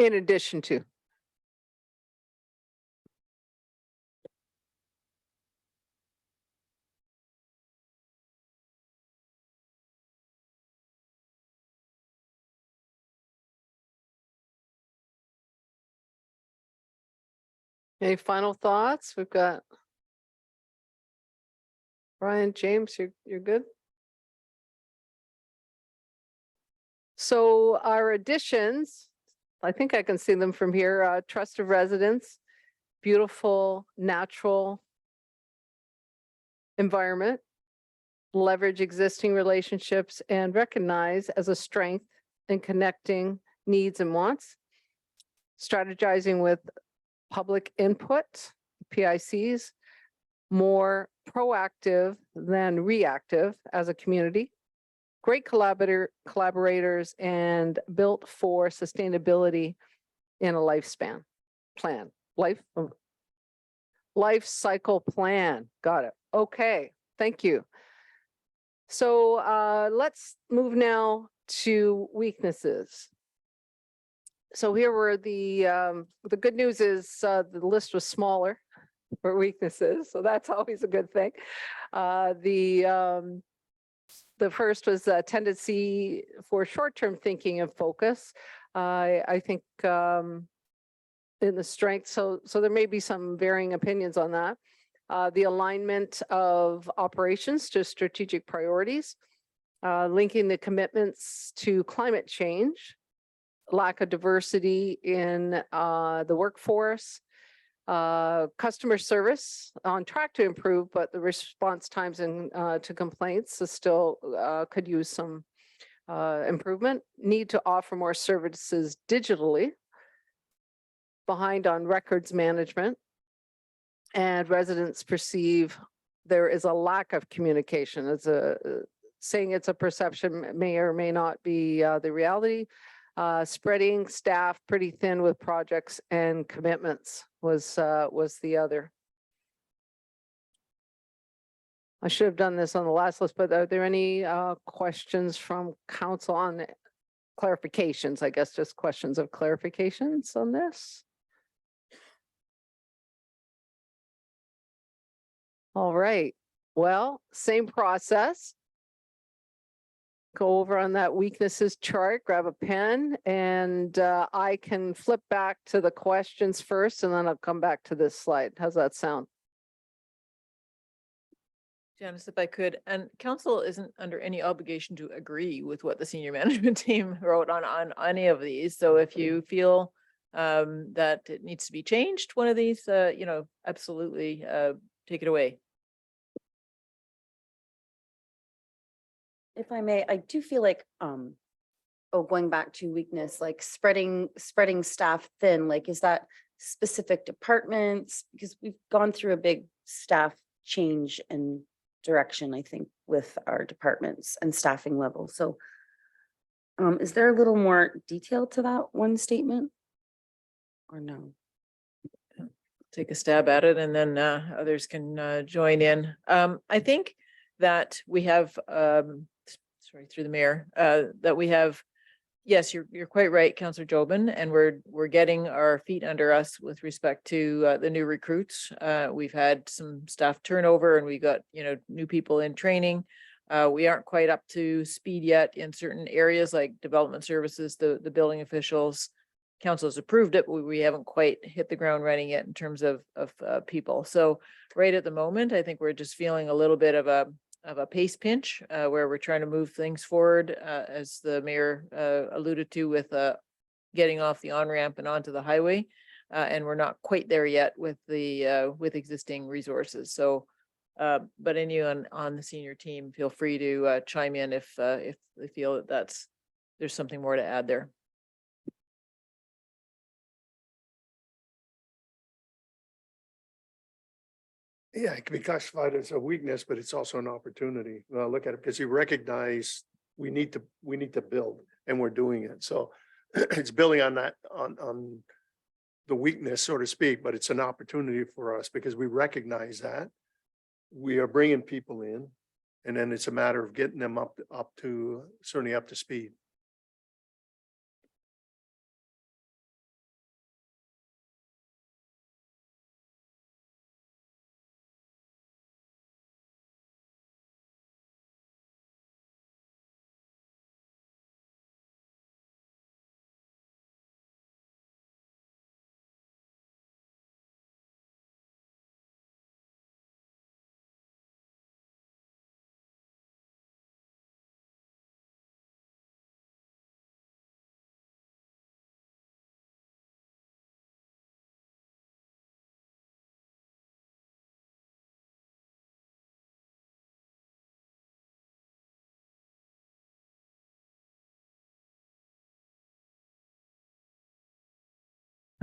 Speaker 3: In addition to. Any final thoughts? We've got Brian, James, you're good? So our additions, I think I can see them from here, trust of residents, beautiful, natural environment, leverage existing relationships and recognize as a strength in connecting needs and wants, strategizing with public input, PICs, more proactive than reactive as a community, great collaborators and built for sustainability in a lifespan plan, life cycle plan. Got it. Okay, thank you. So let's move now to weaknesses. So here were the good news is the list was smaller for weaknesses, so that's always a good thing. The first was a tendency for short-term thinking and focus. I think in the strength, so there may be some varying opinions on that. The alignment of operations to strategic priorities, linking the commitments to climate change, lack of diversity in the workforce, customer service on track to improve, but the response times to complaints is still could use some improvement. Need to offer more services digitally, behind on records management, and residents perceive there is a lack of communication. It's saying it's a perception may or may not be the reality. Spreading staff pretty thin with projects and commitments was the other. I should have done this on the last list, but are there any questions from council on clarifications? I guess just questions of clarifications on this. All right, well, same process. Go over on that weaknesses chart, grab a pen, and I can flip back to the questions first, and then I'll come back to this slide. How's that sound?
Speaker 2: Janice, if I could, and council isn't under any obligation to agree with what the senior management team wrote on any of these. So if you feel that it needs to be changed, one of these, absolutely take it away.
Speaker 6: If I may, I do feel like, going back to weakness, like spreading staff thin, like, is that specific departments? Because we've gone through a big staff change and direction, I think, with our departments and staffing levels. So is there a little more detail to that one statement or no?
Speaker 2: Take a stab at it, and then others can join in. I think that we have, sorry, through the mayor, that we have, yes, you're quite right, Councillor Jobin, and we're getting our feet under us with respect to the new recruits. We've had some staff turnover, and we got new people in training. We aren't quite up to speed yet in certain areas like development services, the building officials. Council has approved it, but we haven't quite hit the ground running yet in terms of people. So right at the moment, I think we're just feeling a little bit of a pace pinch where we're trying to move things forward, as the mayor alluded to, with getting off the on-ramp and onto the highway. And we're not quite there yet with the with existing resources. So, but anyone on the senior team, feel free to chime in if they feel that there's something more to add there.
Speaker 1: Yeah, it can be classified as a weakness, but it's also an opportunity. Look at it because you recognize we need to build, and we're doing it. So it's building on that, on the weakness, so to speak, but it's an opportunity for us because we recognize that we are bringing people in, and then it's a matter of getting them up to certainly up to speed.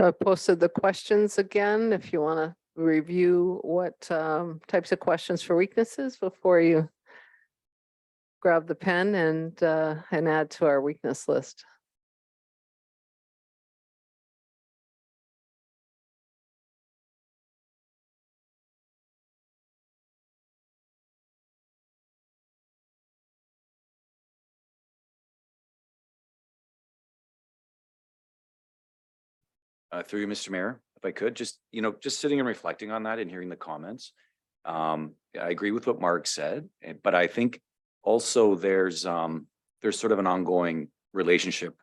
Speaker 3: I posted the questions again, if you want to review what types of questions for weaknesses before you grab the pen and add to our weakness list.
Speaker 10: Through you, Mr. Mayor, if I could, just, just sitting and reflecting on that and hearing the comments. I agree with what Mark said, but I think also there's sort of an ongoing relationship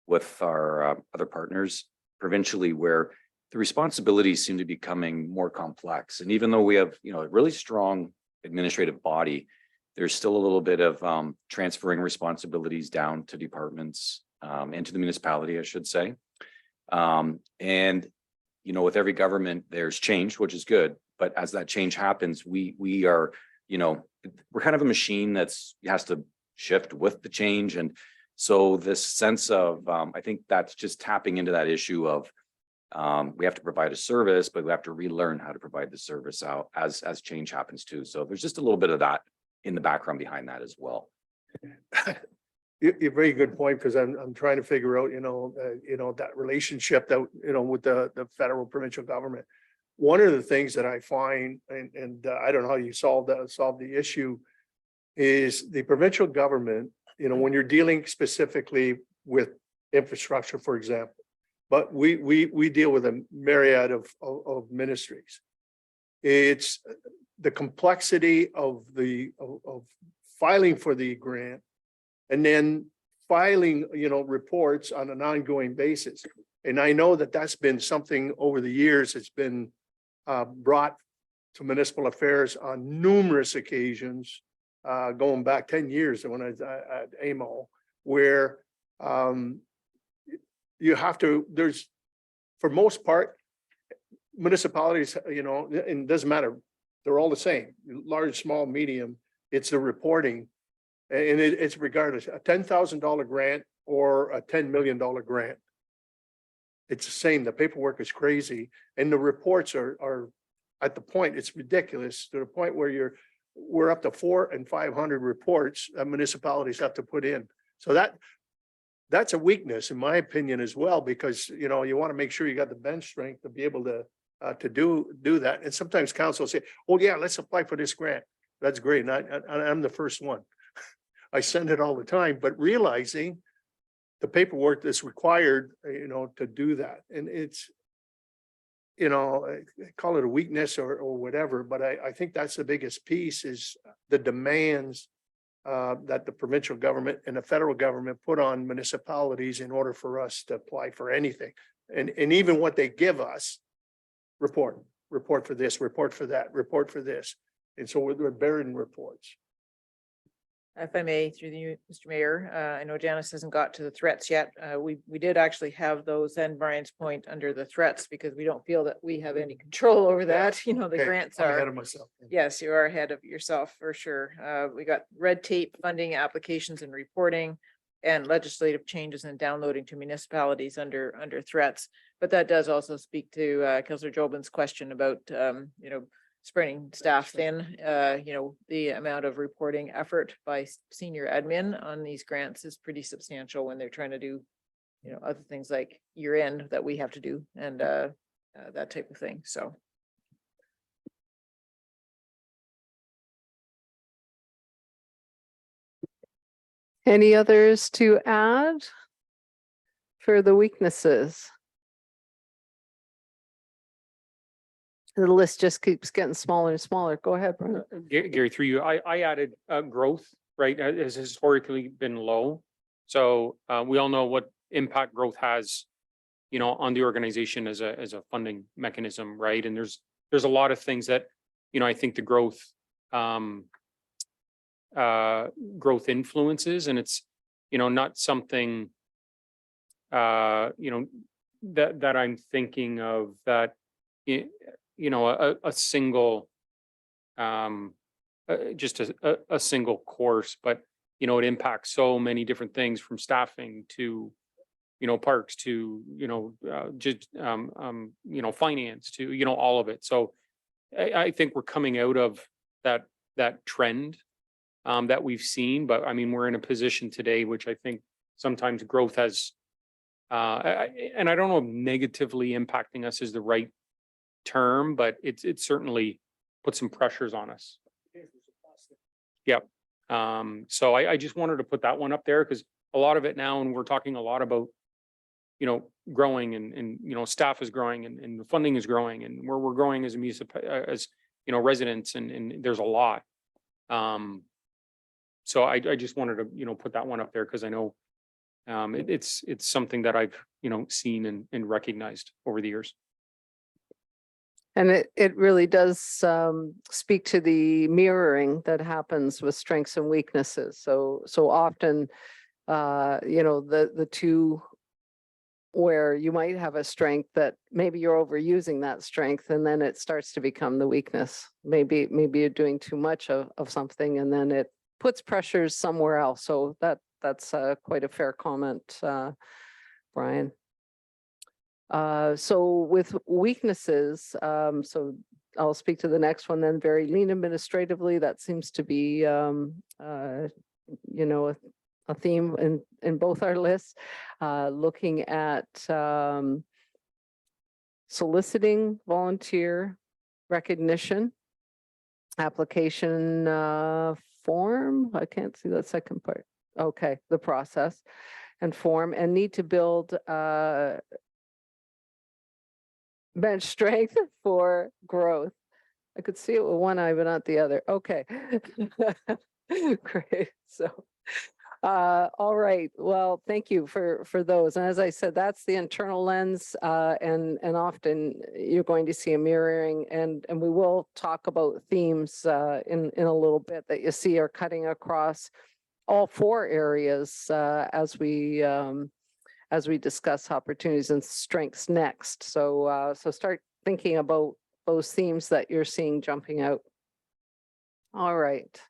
Speaker 10: with our other partners provincially where the responsibilities seem to be becoming more complex. And even though we have, a really strong administrative body, there's still a little bit of transferring responsibilities down to departments and to the municipality, I should say. And, with every government, there's change, which is good. But as that change happens, we are, we're kind of a machine has to shift with the change. And so this sense of, I think that's just tapping into that issue of we have to provide a service, but we have to relearn how to provide the service out as change happens too. So there's just a little bit of that in the background behind that as well.
Speaker 1: You're very good point, because I'm trying to figure out, that relationship that, with the federal provincial government. One of the things that I find, and I don't know how you solve the issue, is the provincial government, when you're dealing specifically with infrastructure, for example, but we deal with a myriad of ministries. It's the complexity of filing for the grant, and then filing, reports on an ongoing basis. And I know that that's been something over the years. It's been brought to municipal affairs on numerous occasions, going back 10 years when I was at AMO, where you have to, for most part, municipalities, it doesn't matter. They're all the same, large, small, medium. It's the reporting. And it's regardless, a $10,000 grant or a $10 million grant. It's the same. The paperwork is crazy. And the reports are at the point, it's ridiculous, to the point where we're up to 400 and 500 reports that municipalities have to put in. So that's a weakness, in my opinion, as well, because, you want to make sure you got the bench strength to be able to do that. And sometimes council say, oh yeah, let's apply for this grant. That's great. And I'm the first one. I send it all the time, but realizing the paperwork that's required, to do that. And it's, call it a weakness or whatever, but I think that's the biggest piece, is the demands that the provincial government and the federal government put on municipalities in order for us to apply for anything. And even what they give us, report for this, report for that, report for this. And so we're buried in reports.
Speaker 2: If I may, through you, Mr. Mayor, I know Janice hasn't got to the threats yet. We did actually have those, and Brian's point, under the threats, because we don't feel that we have any control over that. The
Speaker 1: Okay,
Speaker 2: grants
Speaker 1: I'm
Speaker 2: are.
Speaker 1: ahead of myself.
Speaker 2: Yes, you are ahead of yourself for sure. We got red tape, funding, applications and reporting, and legislative changes and downloading to municipalities under threats. But that does also speak to Councillor Jobin's question about, spreading staff thin. The amount of reporting effort by senior admin on these grants is pretty substantial when they're trying to do, other things like year end that we have to do, and that type of thing. So.
Speaker 3: Any others to add for the weaknesses? The list just keeps getting smaller and smaller. Go ahead, Brian.
Speaker 5: Gary, through you, I added growth, right, has historically been low. So we all know what impact growth has, on the organization as a funding mechanism, right? And there's a lot of things that, I think the growth influences, and it's, not something that I'm thinking of that a single just a single course, but it impacts so many different things, from staffing to parks to, just, finance to, all of it. So I think we're coming out of that trend that we've seen, but I mean, we're in a position today, which I think sometimes growth has, and I don't know if negatively impacting us is the right term, but it certainly put some pressures on us. Yep. So I just wanted to put that one up there because a lot of it now, and we're talking a lot about, growing and staff is growing and the funding is growing and where we're growing as a as, residents and there's a lot. So I just wanted to, put that one up there because I know it's something that I've, seen and recognized over the years.
Speaker 3: And it really does speak to the mirroring that happens with strengths and weaknesses. So often, the two where you might have a strength that maybe you're overusing that strength and then it starts to become the weakness. Maybe you're doing too much of something and then it puts pressures somewhere else. So that's quite a fair comment, Brian. So with weaknesses, so I'll speak to the next one then. Very lean administratively. That seems to be, a theme in both our lists. Looking at soliciting volunteer recognition, application form. I can't see that second part. Okay, the process and form, and need to build bench strength for growth. I could see it with one eye, but not the other. Okay. Great. So, all right. Well, thank you for those. And as I said, that's the internal lens, and often you're going to see a mirroring, and we will talk about themes in a little bit that you see are cutting across all four areas as we discuss opportunities and strengths next. So start thinking about those themes that you're seeing jumping out. All right.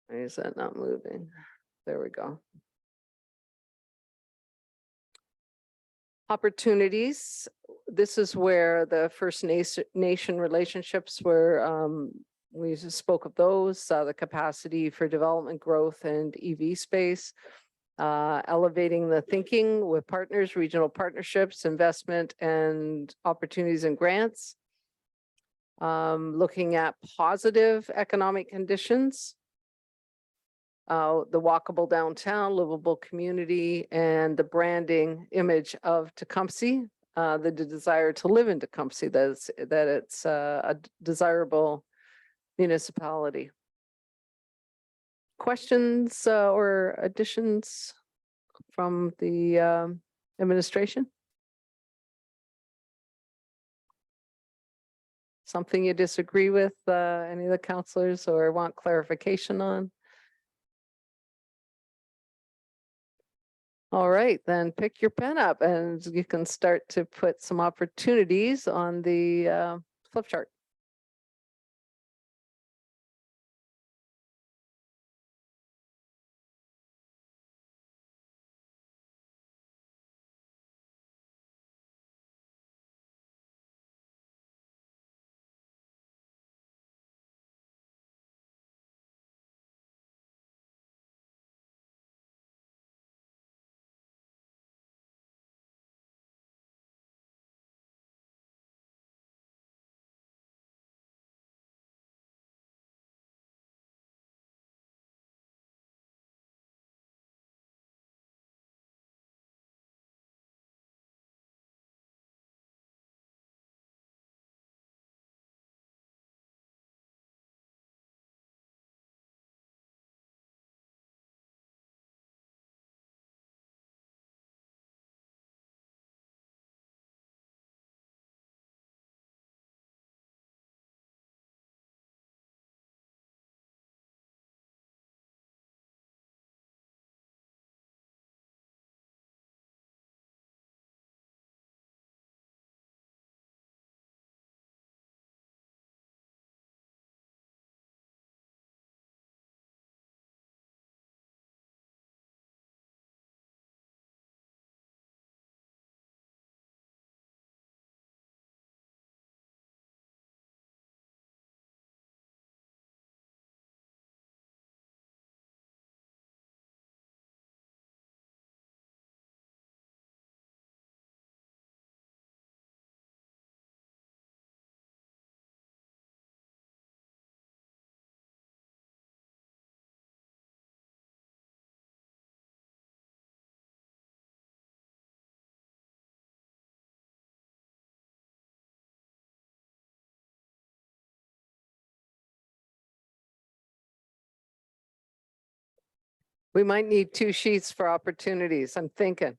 Speaker 3: Why is that not moving? There we go. Opportunities. This is where the First Nation relationships were, we just spoke of those, the capacity for development growth and EV space, elevating the thinking with partners, regional partnerships, investment and opportunities and grants, looking at positive economic conditions, the walkable downtown, livable community, and the branding image of Tecumseh, the desire to live in Tecumseh, that it's a desirable municipality. Questions or additions from the administration? Something you disagree with, any of the councilors, or want clarification on? All right, then pick your pen up and you can start to put some opportunities on the flip chart. We might need 2 sheets for opportunities. I'm thinking.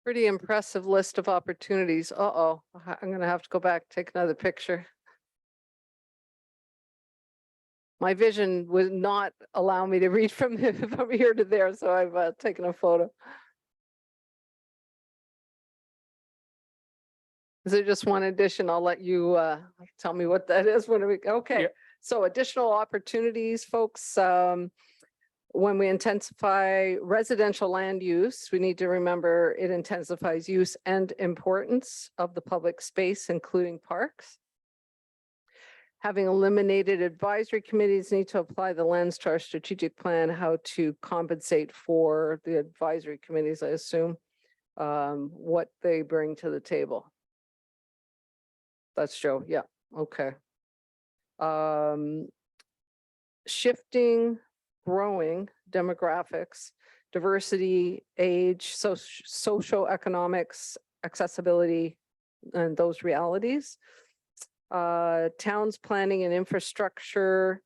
Speaker 3: Pretty impressive list of opportunities. Uh-oh, I'm gonna have to go back, take another picture. My vision would not allow me to read from from here to there, so I've taken a photo. Is there just one addition? I'll let you tell me what that is when we, okay.
Speaker 5: Yeah.
Speaker 3: So additional opportunities, folks. When we intensify residential land use, we need to remember it intensifies use and importance of the public space, including parks. Having eliminated advisory committees, need to apply the lens to our strategic plan, how to compensate for the advisory committees, I assume, what they bring to the table. That's Joe, yeah, okay. Shifting, growing demographics, diversity, age, socioeconomics, accessibility, and those realities. Towns planning and infrastructure.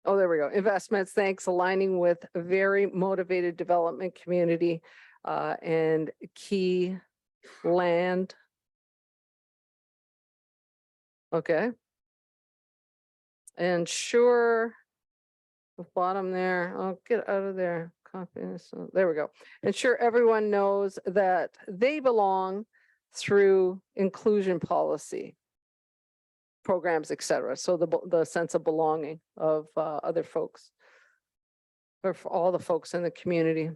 Speaker 3: Oh, there we go. Investments, thanks, aligning with a very motivated development community and key land. Okay. Ensure the bottom there, I'll get out of there. Copy this. There we go. Ensure everyone knows that they belong through inclusion policy programs, etc. So the sense of belonging of other folks or for all the folks in the community.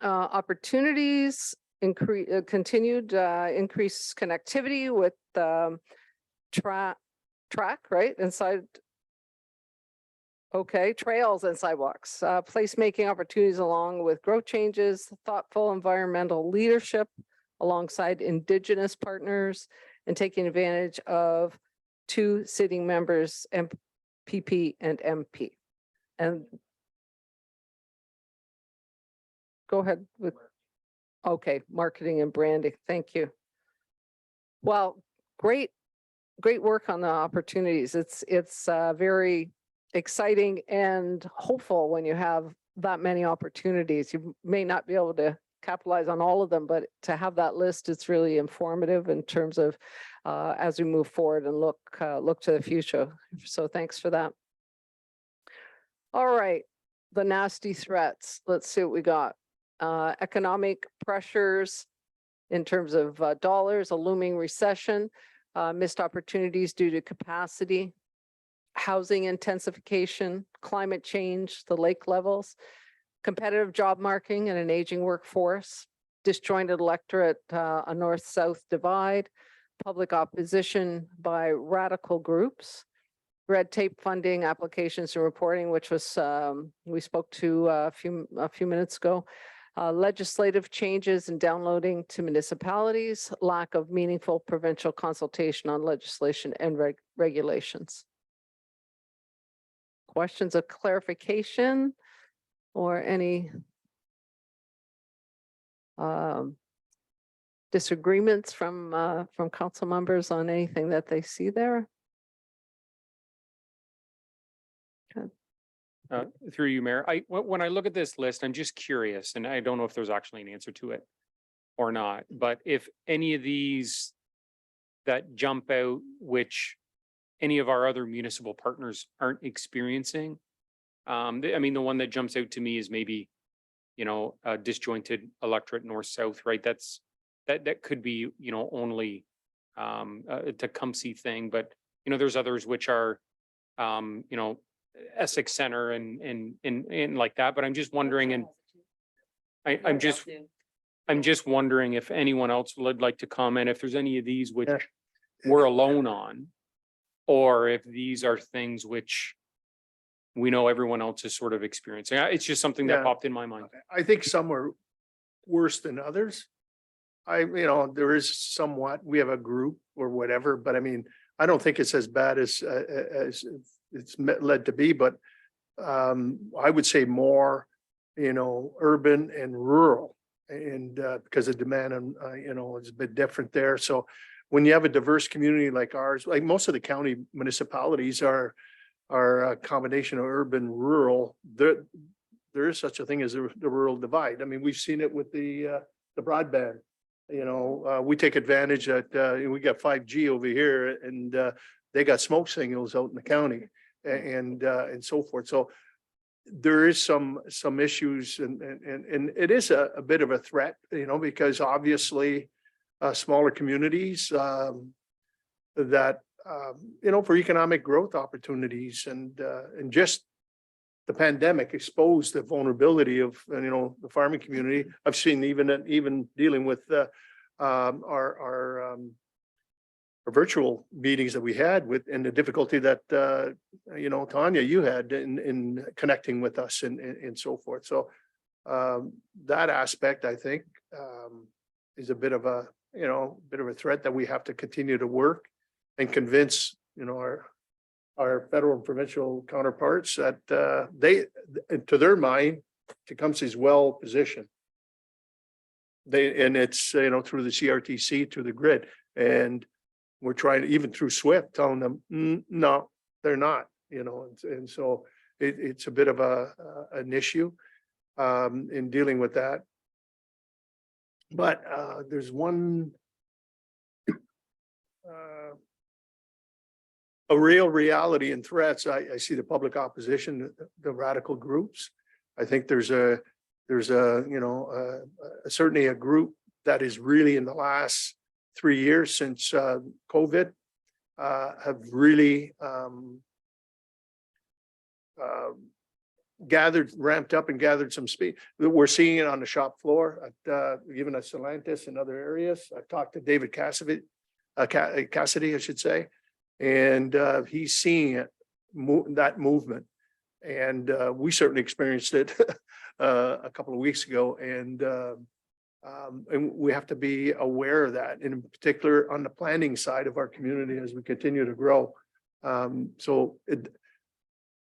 Speaker 3: Opportunities, continued increased connectivity with track, right, inside. Okay, trails and sidewalks, placemaking opportunities along with growth changes, thoughtful environmental leadership alongside Indigenous partners, and taking advantage of 2 sitting members, MPP and MP. And go ahead with, okay, marketing and branding. Thank you. Well, great work on the opportunities. It's very exciting and hopeful when you have that many opportunities. You may not be able to capitalize on all of them, but to have that list, it's really informative in terms of as we move forward and look to the future. So thanks for that. All right, the nasty threats. Let's see what we got. Economic pressures in terms of dollars, a looming recession, missed opportunities due to capacity, housing intensification, climate change, the lake levels, competitive job marking and an aging workforce, disjointed electorate, a north-south divide, public opposition by radical groups, red tape funding, applications and reporting, which was we spoke to a few minutes ago, legislative changes and downloading to municipalities, lack of meaningful provincial consultation on legislation and regulations. Questions of clarification or any disagreements from council members on anything that they see there?
Speaker 5: Through you, Mayor, when I look at this list, I'm just curious, and I don't know if there's actually an answer to it or not, but if any of these that jump out, which any of our other municipal partners aren't experiencing, I mean, the one that jumps out to me is maybe, you know, a disjointed electorate north-south, right? That could be, you know, only a Tecumseh thing, but, you know, there's others which are, you know, Essex Center and like that, but I'm just wondering, and I'm just wondering if anyone else would like to comment, if there's any of these which we're alone on, or if these are things which we know everyone else is sort of experiencing. It's just something that popped in my mind.
Speaker 1: I think some are worse than others. You know, there is somewhat, we have a group or whatever, but I mean, I don't think it's as bad as it's led to be, but I would say more, you know, urban and rural, and because the demand and you know, is a bit different there. So when you have a diverse community like ours, like most of the county municipalities are a combination of urban, rural, there is such a thing as the rural divide. I mean, we've seen it with the broadband. You know, we take advantage that, we got 5G over here and, they got smoke signals out in the county and so forth. So there is some issues and it is a bit of a threat, you know, because obviously, smaller communities, that, you know, for economic growth opportunities and just the pandemic exposed the vulnerability of, you know, the farming community. I've seen even dealing with, our virtual meetings that we had with, and the difficulty that, you know, Tanya, you had in connecting with us and so forth. So, that aspect, I think, is a bit of a, you know, bit of a threat that we have to continue to work and convince, you know, our federal and provincial counterparts that, they, to their mind, Tecumseh is well positioned. And it's, you know, through the CRTC, through the grid, and we're trying, even through SWIFT, telling them, no, they're not, you know, and so it's a bit of an issue in dealing with that. But there's one a real reality and threats. I see the public opposition, the radical groups. I think there's a you know, certainly a group that is really in the last 3 years since COVID have really ramped up and gathered some speed. We're seeing it on the shop floor at even at Stellantis and other areas. I've talked to David Cassidy, I should say, and he's seeing it, that movement. And we certainly experienced it a couple of weeks ago, and we have to be aware of that, and in particular on the planning side of our community as we continue to grow. So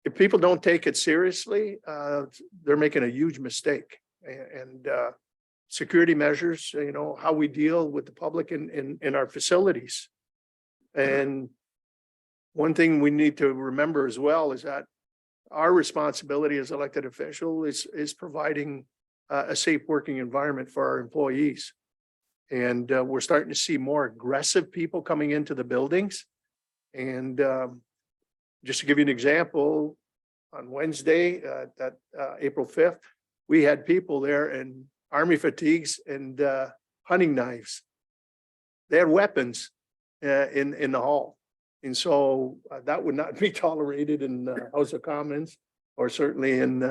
Speaker 1: if people don't take it seriously, they're making a huge mistake. And security measures, you know, how we deal with the public in our facilities. And one thing we need to remember as well is that our responsibility as elected official is providing a safe working environment for our employees. And we're starting to see more aggressive people coming into the buildings. And just to give you an example, on Wednesday, that April 5th, we had people there in army fatigues and hunting knives. They had weapons in the hall. And so that would not be tolerated in the House of Commons or certainly in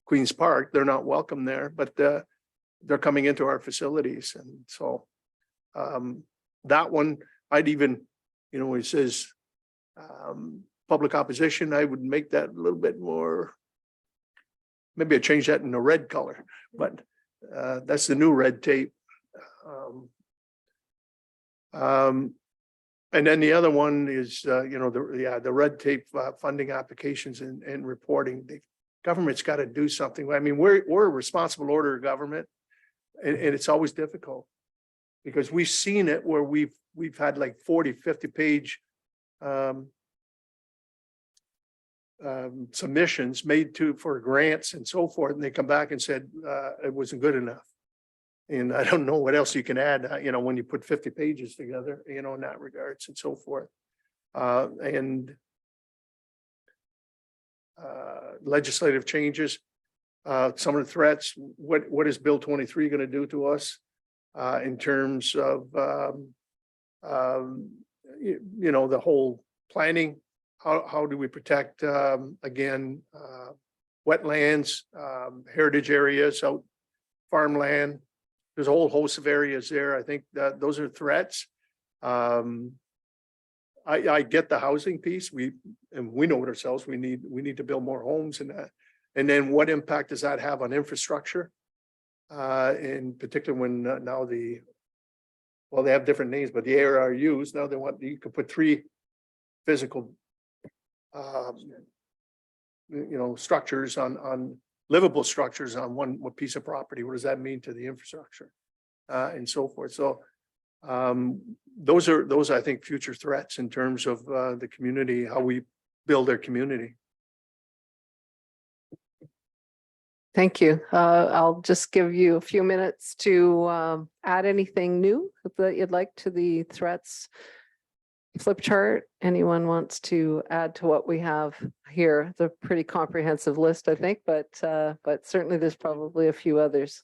Speaker 1: Queen's Park. They're not welcome there, but they're coming into our facilities. And so that one, I'd even, you know, it says public opposition, I would make that a little bit more, maybe I change that in a red color, but that's the new red tape. And then the other one is, you know, the red tape funding applications and reporting. The government's got to do something. I mean, we're a responsible order of government, and it's always difficult because we've seen it where we've had like 40, 50 page submissions made for grants and so forth, and they come back and said it wasn't good enough. And I don't know what else you can add, you know, when you put 50 pages together, you know, in that regards and so forth. And legislative changes, some of the threats, what is Bill 23 going to do to us in terms of, you know, the whole planning? How do we protect, again, wetlands, heritage areas, out farmland? There's a whole host of areas there. I think that those are threats. I get the housing piece. We know it ourselves. We need to build more homes and that. And then what impact does that have on infrastructure? In particular, when now they have different names, but the ARUs now you could put 3 physical, you know, structures on livable structures on one piece of property. What does that mean to the infrastructure and so forth? So those I think future threats in terms of the community, how we build our community.
Speaker 3: Thank you. I'll just give you a few minutes to add anything new that you'd like to the threats flip chart. Anyone wants to add to what we have here? It's a pretty comprehensive list, I think, but certainly there's probably a few others.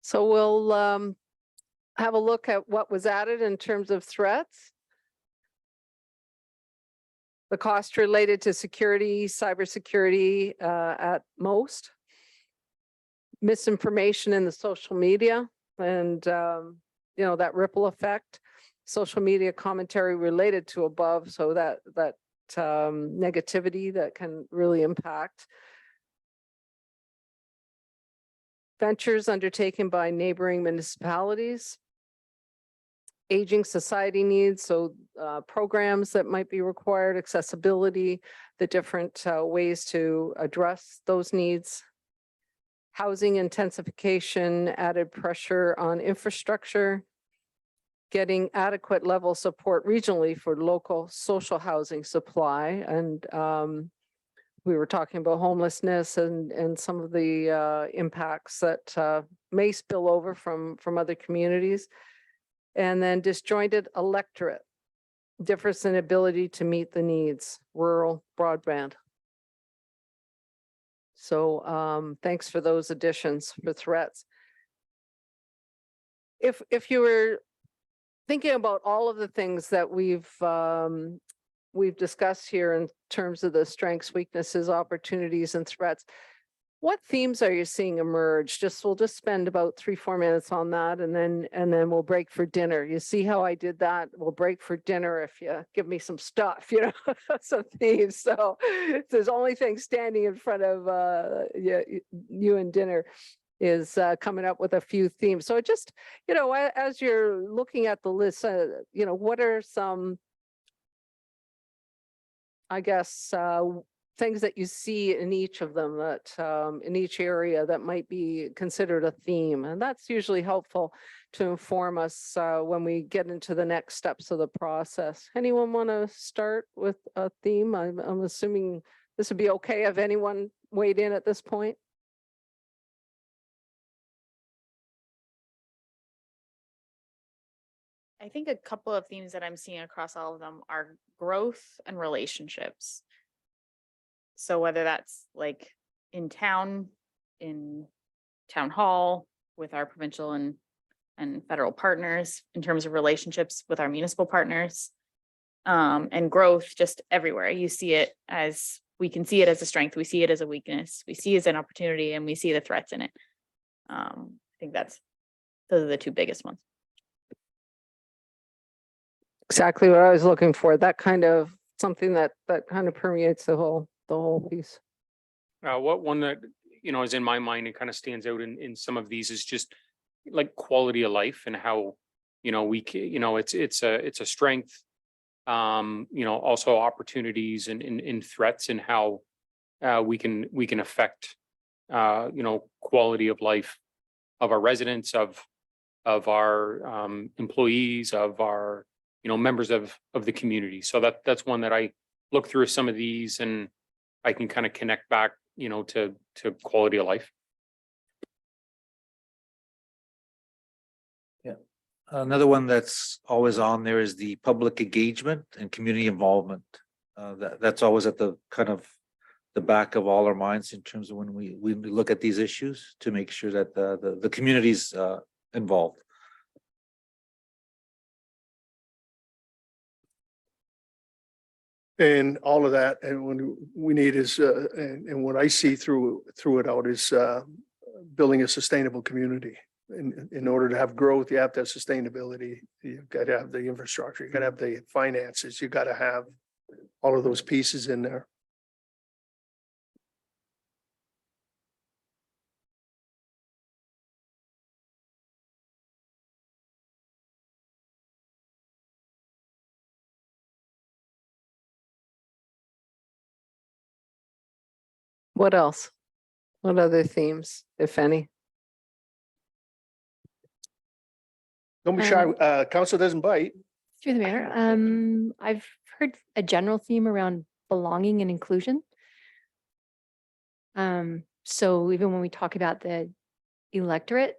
Speaker 3: So we'll have a look at what was added in terms of threats. The cost related to security, cybersecurity at most. Misinformation in the social media and, that ripple effect. Social media commentary related to above, so that negativity that can really impact. Ventures undertaken by neighboring municipalities. Aging society needs, so programs that might be required, accessibility, the different ways to address those needs. Housing intensification, added pressure on infrastructure. Getting adequate level support regionally for local social housing supply. And we were talking about homelessness and some of the impacts that may spill over from other communities. And then disjointed electorate, difference in ability to meet the needs, rural broadband. So thanks for those additions for threats. If you were thinking about all of the things that we've discussed here in terms of the strengths, weaknesses, opportunities, and threats, what themes are you seeing emerge? We'll just spend about 3-4 minutes on that, and then we'll break for dinner. You see how I did that? We'll break for dinner if you give me some stuff, some themes. So there's only thing standing in front of you and dinner is coming up with a few themes. So just, as you're looking at the list, what are some, I guess, things that you see in each of them that in each area that might be considered a theme. And that's usually helpful to inform us when we get into the next steps of the process. Anyone want to start with a theme? I'm assuming this would be okay if anyone weighed in at this point.
Speaker 7: I think a couple of themes that I'm seeing across all of them are growth and relationships. So whether that's like in town, in town hall, with our provincial and federal partners, in terms of relationships with our municipal partners, and growth just everywhere. You see it as, we can see it as a strength, we see it as a weakness, we see it as an opportunity, and we see the threats in it. I think those are the two biggest ones.
Speaker 3: Exactly what I was looking for. That kind of something that kind of permeates the whole piece.
Speaker 5: What one that, is in my mind, it kind of stands out in some of these is just like quality of life and how, it's a strength. Also opportunities and threats and how we can affect, quality of life of our residents, of our employees, of our, members of the community. So that's one that I look through some of these and I can kind of connect back, to quality of life.
Speaker 4: Yeah. Another one that's always on there is the public engagement and community involvement. That's always at the kind of the back of all our minds in terms of when we look at these issues to make sure that the community's involved.
Speaker 1: And all of that, and when we need is, and what I see through it out is building a sustainable community. In order to have growth, you have to have sustainability. You've got to have the infrastructure. You got to have the finances. You got to have all of those pieces in there.
Speaker 3: What else? What other themes, if any?
Speaker 1: Don't be shy. Council doesn't bite.
Speaker 9: Through the mayor, I've heard a general theme around belonging and inclusion. So even when we talk about the electorate,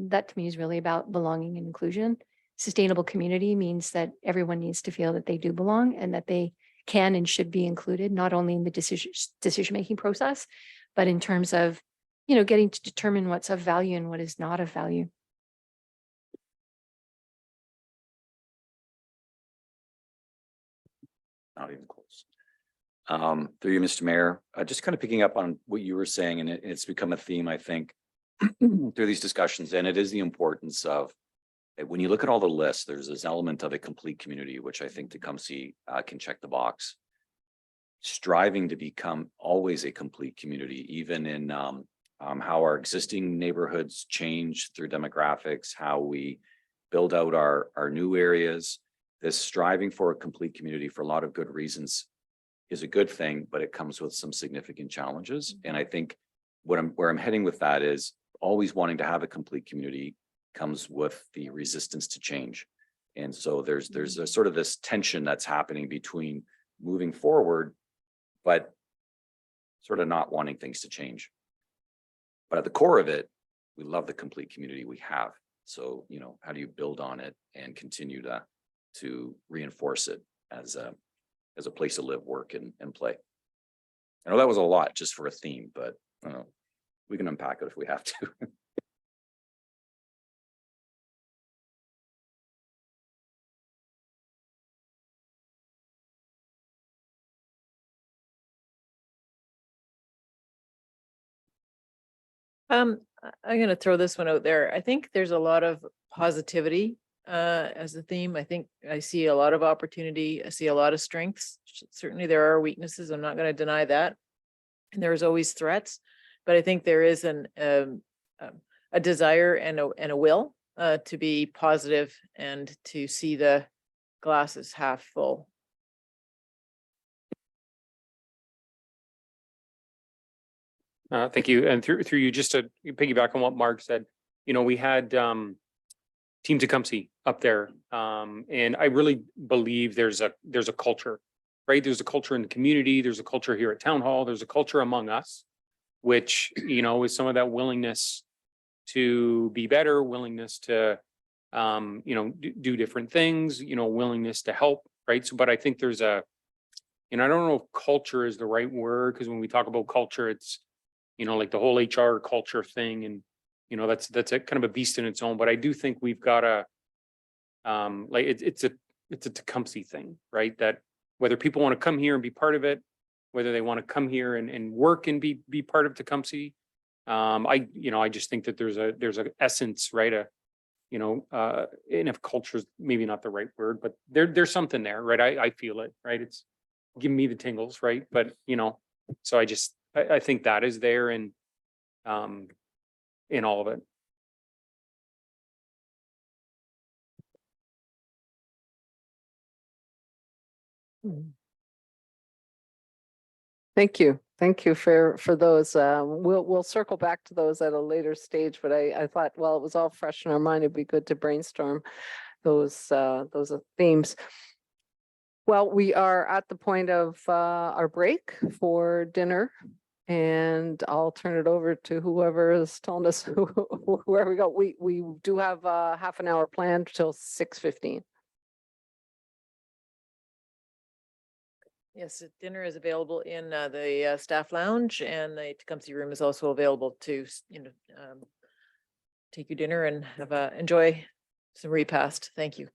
Speaker 9: that to me is really about belonging and inclusion. Sustainable community means that everyone needs to feel that they do belong and that they can and should be included, not only in the decision-making process, but in terms of, getting to determine what's of value and what is not of value.
Speaker 10: not even close. Through you, Mr. Mayor, just kind of picking up on what you were saying, and it's become a theme, I think, through these discussions, and it is the importance of when you look at all the lists, there's this element of a complete community, which I think Tecumseh can check the box. Striving to become always a complete community, even in how our existing neighborhoods change through demographics, how we build out our new areas. This striving for a complete community for a lot of good reasons is a good thing, but it comes with some significant challenges. And I think where I'm heading with that is always wanting to have a complete community comes with the resistance to change. And so there's a sort of this tension that's happening between moving forward, but sort of not wanting things to change. But at the core of it, we love the complete community we have. So, you know, how do you build on it and continue to reinforce it as a place to live, work, and play? I know that was a lot just for a theme, but we can unpack it if we have to.
Speaker 2: I'm gonna throw this one out there. I think there's a lot of positivity as a theme. I think I see a lot of opportunity. I see a lot of strengths. Certainly there are weaknesses. I'm not gonna deny that. And there's always threats, but I think there is a desire and a will to be positive and to see the glasses half full.
Speaker 5: Thank you. And through you, just to piggyback on what Mark said, you know, we had Team Tecumseh up there. And I really believe there's a culture, right? There's a culture in the community. There's a culture here at Town Hall. There's a culture among us, which, you know, is some of that willingness to be better, willingness to, you know, do different things, you know, willingness to help, right? So, but I think there's and I don't know if culture is the right word, because when we talk about culture, it's, you know, like the whole HR culture thing. And, you know, that's a kind of a beast in its own, but I do think we've got like it's a Tecumseh thing, right? That whether people want to come here and be part of it, whether they want to come here and work and be part of Tecumseh. I just think that there's a essence, right? And if culture is maybe not the right word, but there's something there, right? I feel it, right? It's giving me the tingles, right? But, you know, so I think that is there in all of it.
Speaker 3: Thank you. Thank you for those. We'll circle back to those at a later stage, but I thought, well, it was all fresh in our mind. It'd be good to brainstorm those themes. Well, we are at the point of our break for dinner, and I'll turn it over to whoever is telling us where we go. We do have half an hour planned till 6:15.
Speaker 2: Yes, dinner is available in the staff lounge, and the Tecumseh room is also available to, take your dinner and enjoy some repast. Thank you.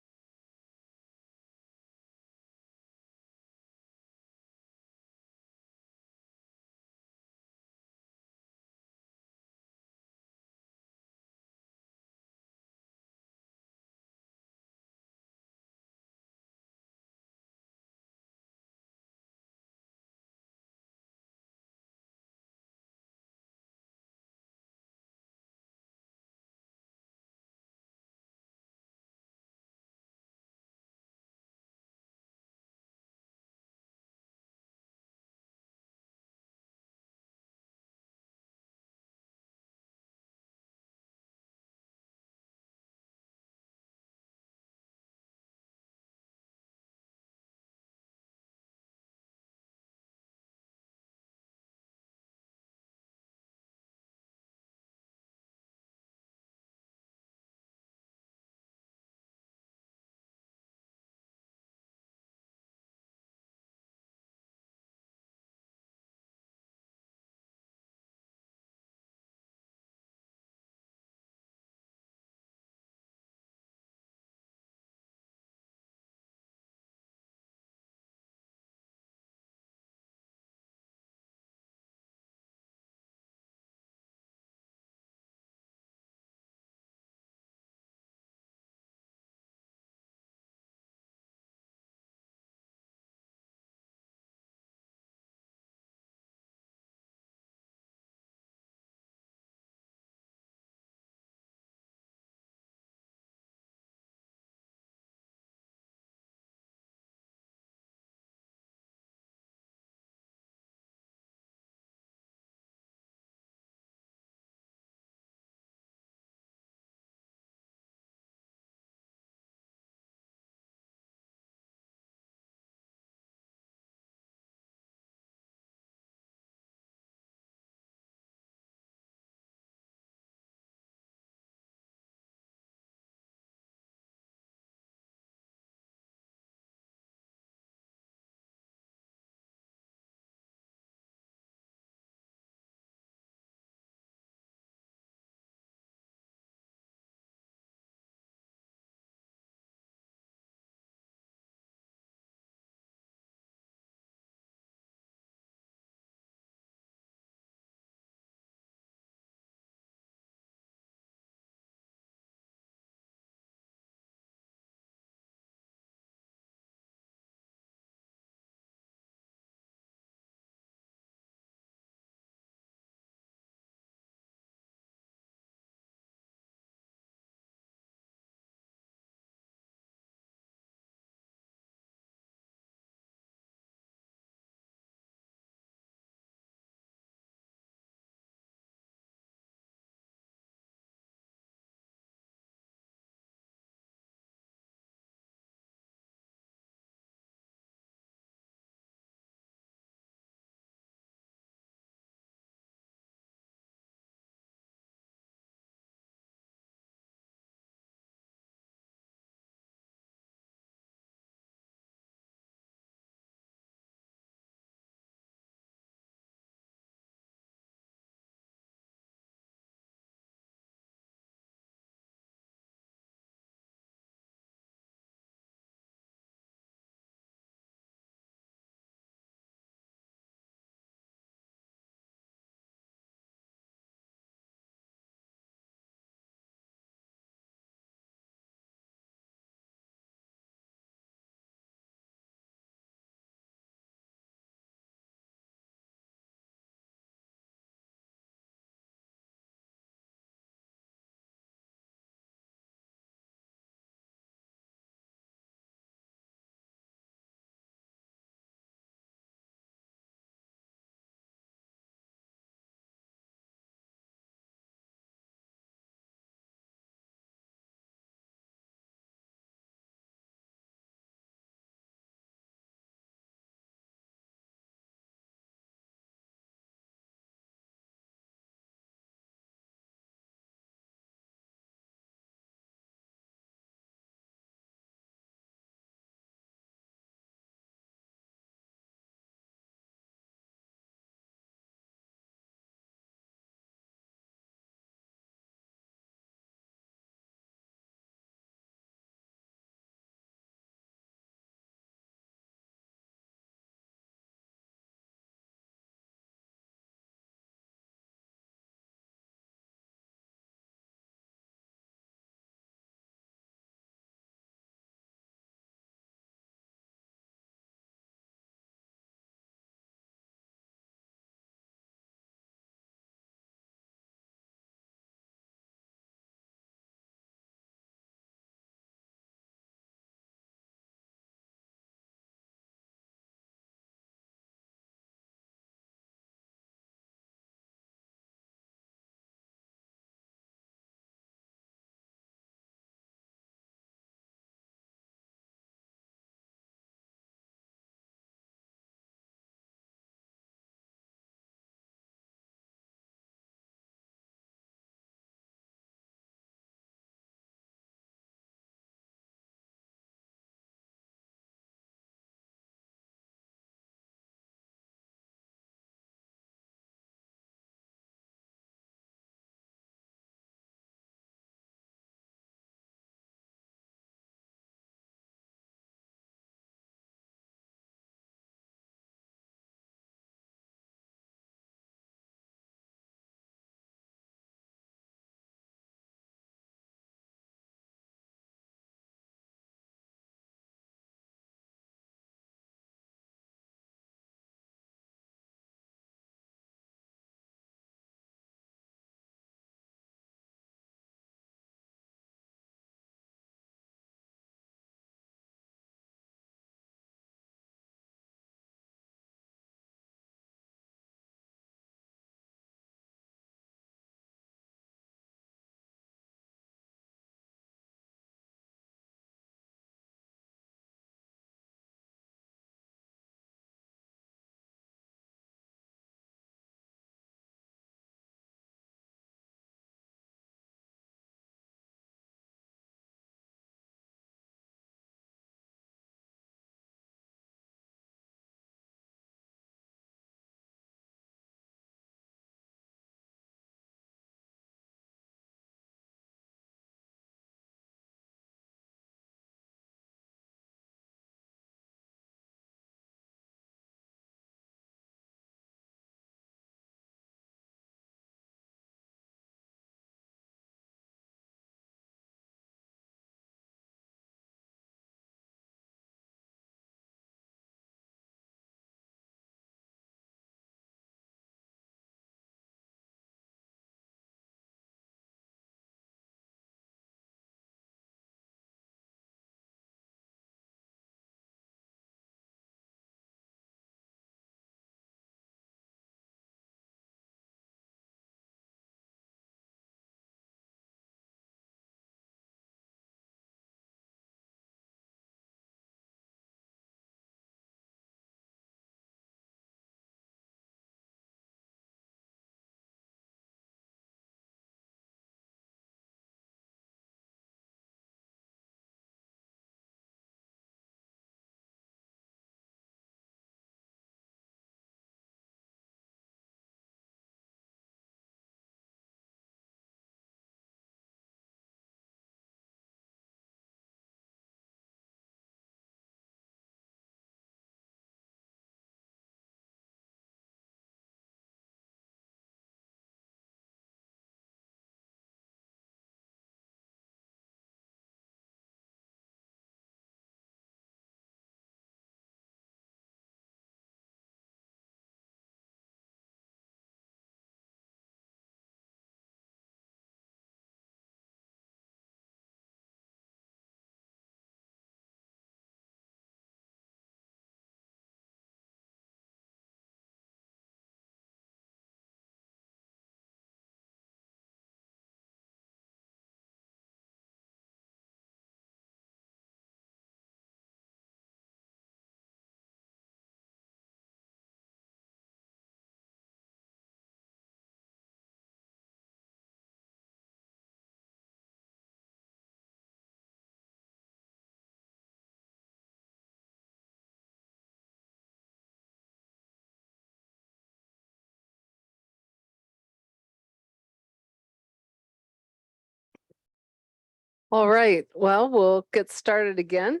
Speaker 3: All right, well, we'll get started again.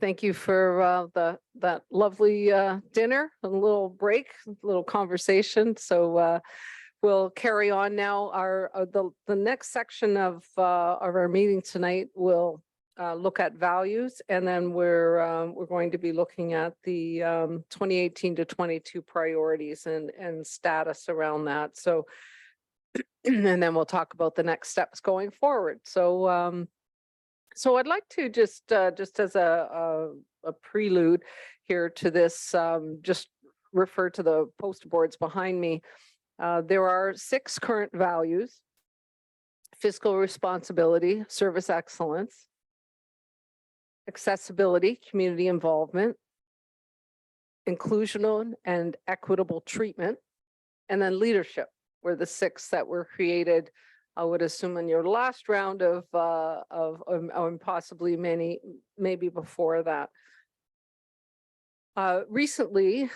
Speaker 3: Thank you for that lovely dinner, a little break, a little conversation. So we'll carry on now. The next section of our meeting tonight will look at values, and then we're going to be looking at the 2018 to 22 priorities and status around that. So and then we'll talk about the next steps going forward. So so I'd like to just as a prelude here to this, just refer to the poster boards behind me. There are 6 current values: fiscal responsibility, service excellence, accessibility, community involvement, inclusion and equitable treatment, and then leadership were the 6 that were created, I would assume, in your last round of and possibly maybe before that. Recently,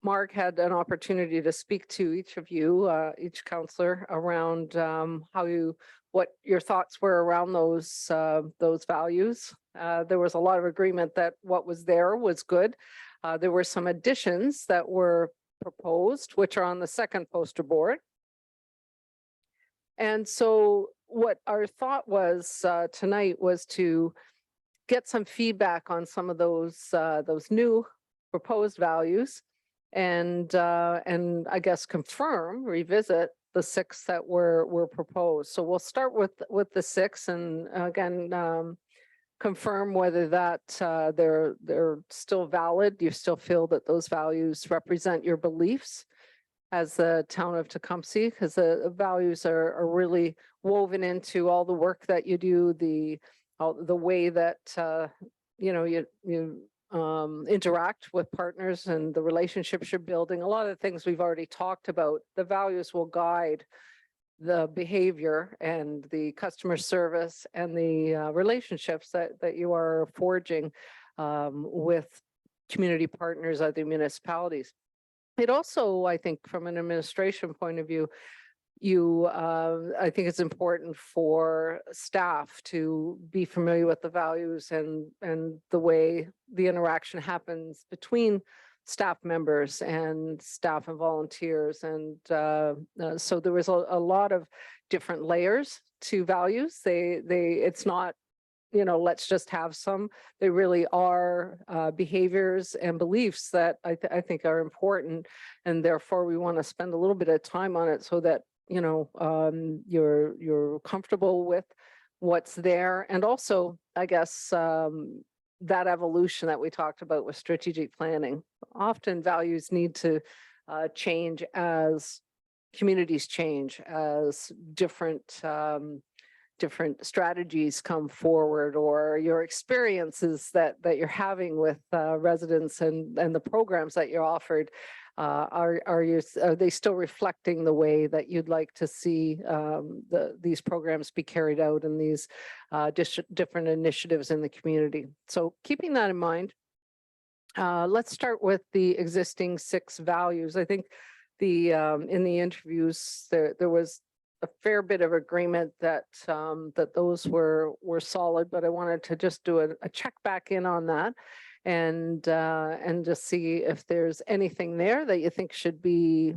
Speaker 3: Mark had an opportunity to speak to each of you, each counselor, around what your thoughts were around those values. There was a lot of agreement that what was there was good. There were some additions that were proposed, which are on the second poster board. And so what our thought was tonight was to get some feedback on some of those new proposed values, and I guess revisit the 6 that were proposed. So we'll start with the 6, and again, confirm whether that they're still valid. You still feel that those values represent your beliefs as the town of Tecumseh, because the values are really woven into all the work that you do, the way that you interact with partners and the relationships you're building. A lot of the things we've already talked about. The values will guide the behavior and the customer service and the relationships that you are forging with community partners at the municipalities. It also, I think, from an administration point of view, I think it's important for staff to be familiar with the values and the way the interaction happens between staff members and staff and volunteers. And so there was a lot of different layers to values. It's not, let's just have some. They really are behaviors and beliefs that I think are important, and therefore we want to spend a little bit of time on it so that you're comfortable with what's there. And also, I guess, that evolution that we talked about with strategic planning. Often values need to change as communities change, as different strategies come forward, or your experiences that you're having with residents and the programs that you're offered. Are they still reflecting the way that you'd like to see these programs be carried out in these different initiatives in the community? So keeping that in mind, let's start with the existing 6 values. I think in the interviews there was a fair bit of agreement that those were solid, but I wanted to just do a check back in on that. And just see if there's anything there that you think should be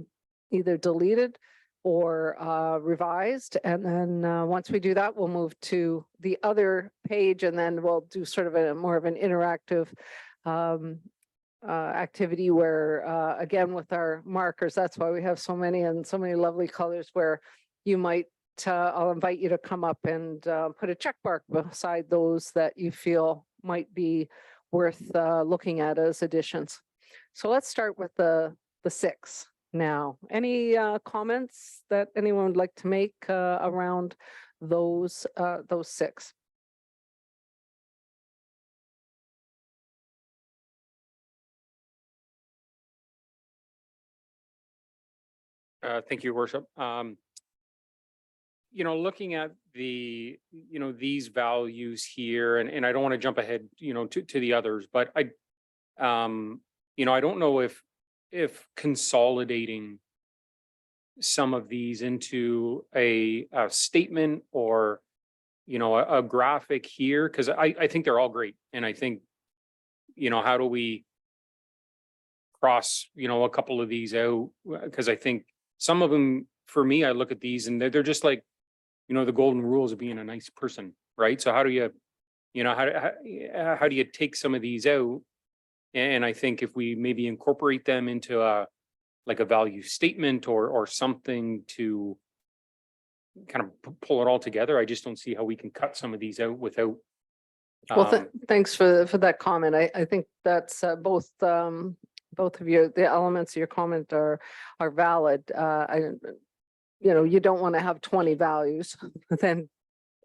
Speaker 3: either deleted or revised. And then once we do that, we'll move to the other page, and then we'll do sort of more of an interactive activity where, again, with our markers, that's why we have so many and so many lovely colors, where you might, I'll invite you to come up and put a check mark beside those that you feel might be worth looking at as additions. So let's start with the 6 now. Any comments that anyone would like to make around those 6?
Speaker 5: Thank you, Worship. Looking at these values here, and I don't want to jump ahead, to the others, but I don't know if consolidating some of these into a statement or, you know, a graphic here, because I think they're all great. And I think, you know, how do we cross, you know, a couple of these out? Because I think some of them, for me, I look at these and they're just like, you know, the golden rules of being a nice person, right? So how do you know, how do you take some of these out? And I think if we maybe incorporate them into like a value statement or something to kind of pull it all together, I just don't see how we can cut some of these out without.
Speaker 3: Well, thanks for that comment. I think that's both of you, the elements of your comment are valid. You know, you don't want to have 20 values, then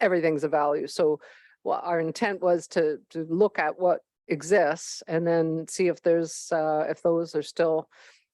Speaker 3: everything's a value. So well, our intent was to look at what exists and then see if there's if those are still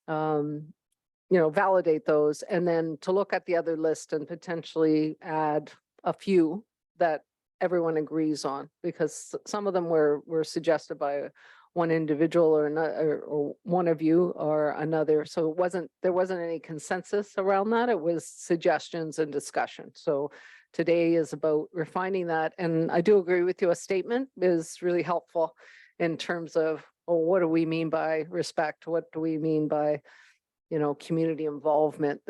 Speaker 3: you know, validate those, and then to look at the other list and potentially add a few that everyone agrees on, because some of them were suggested by one individual or another, or one of you or another. So there wasn't any consensus around that. It was suggestions and discussion. So today is about refining that. And I do agree with you, a statement is really helpful in terms of, well, what do we mean by respect? What do we mean by, you know, community involvement?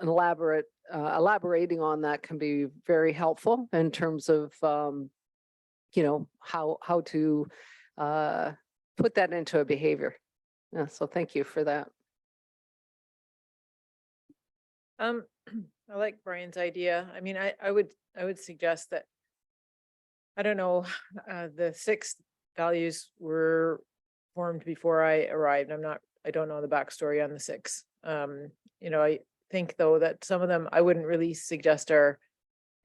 Speaker 3: Elaborating on that can be very helpful in terms of, you know, how to put that into a behavior. Yeah, so thank you for that.
Speaker 2: I like Brian's idea. I mean, I would suggest that, I don't know, the 6 values were formed before I arrived. I don't know the backstory on the 6. You know, I think though that some of them I wouldn't really suggest are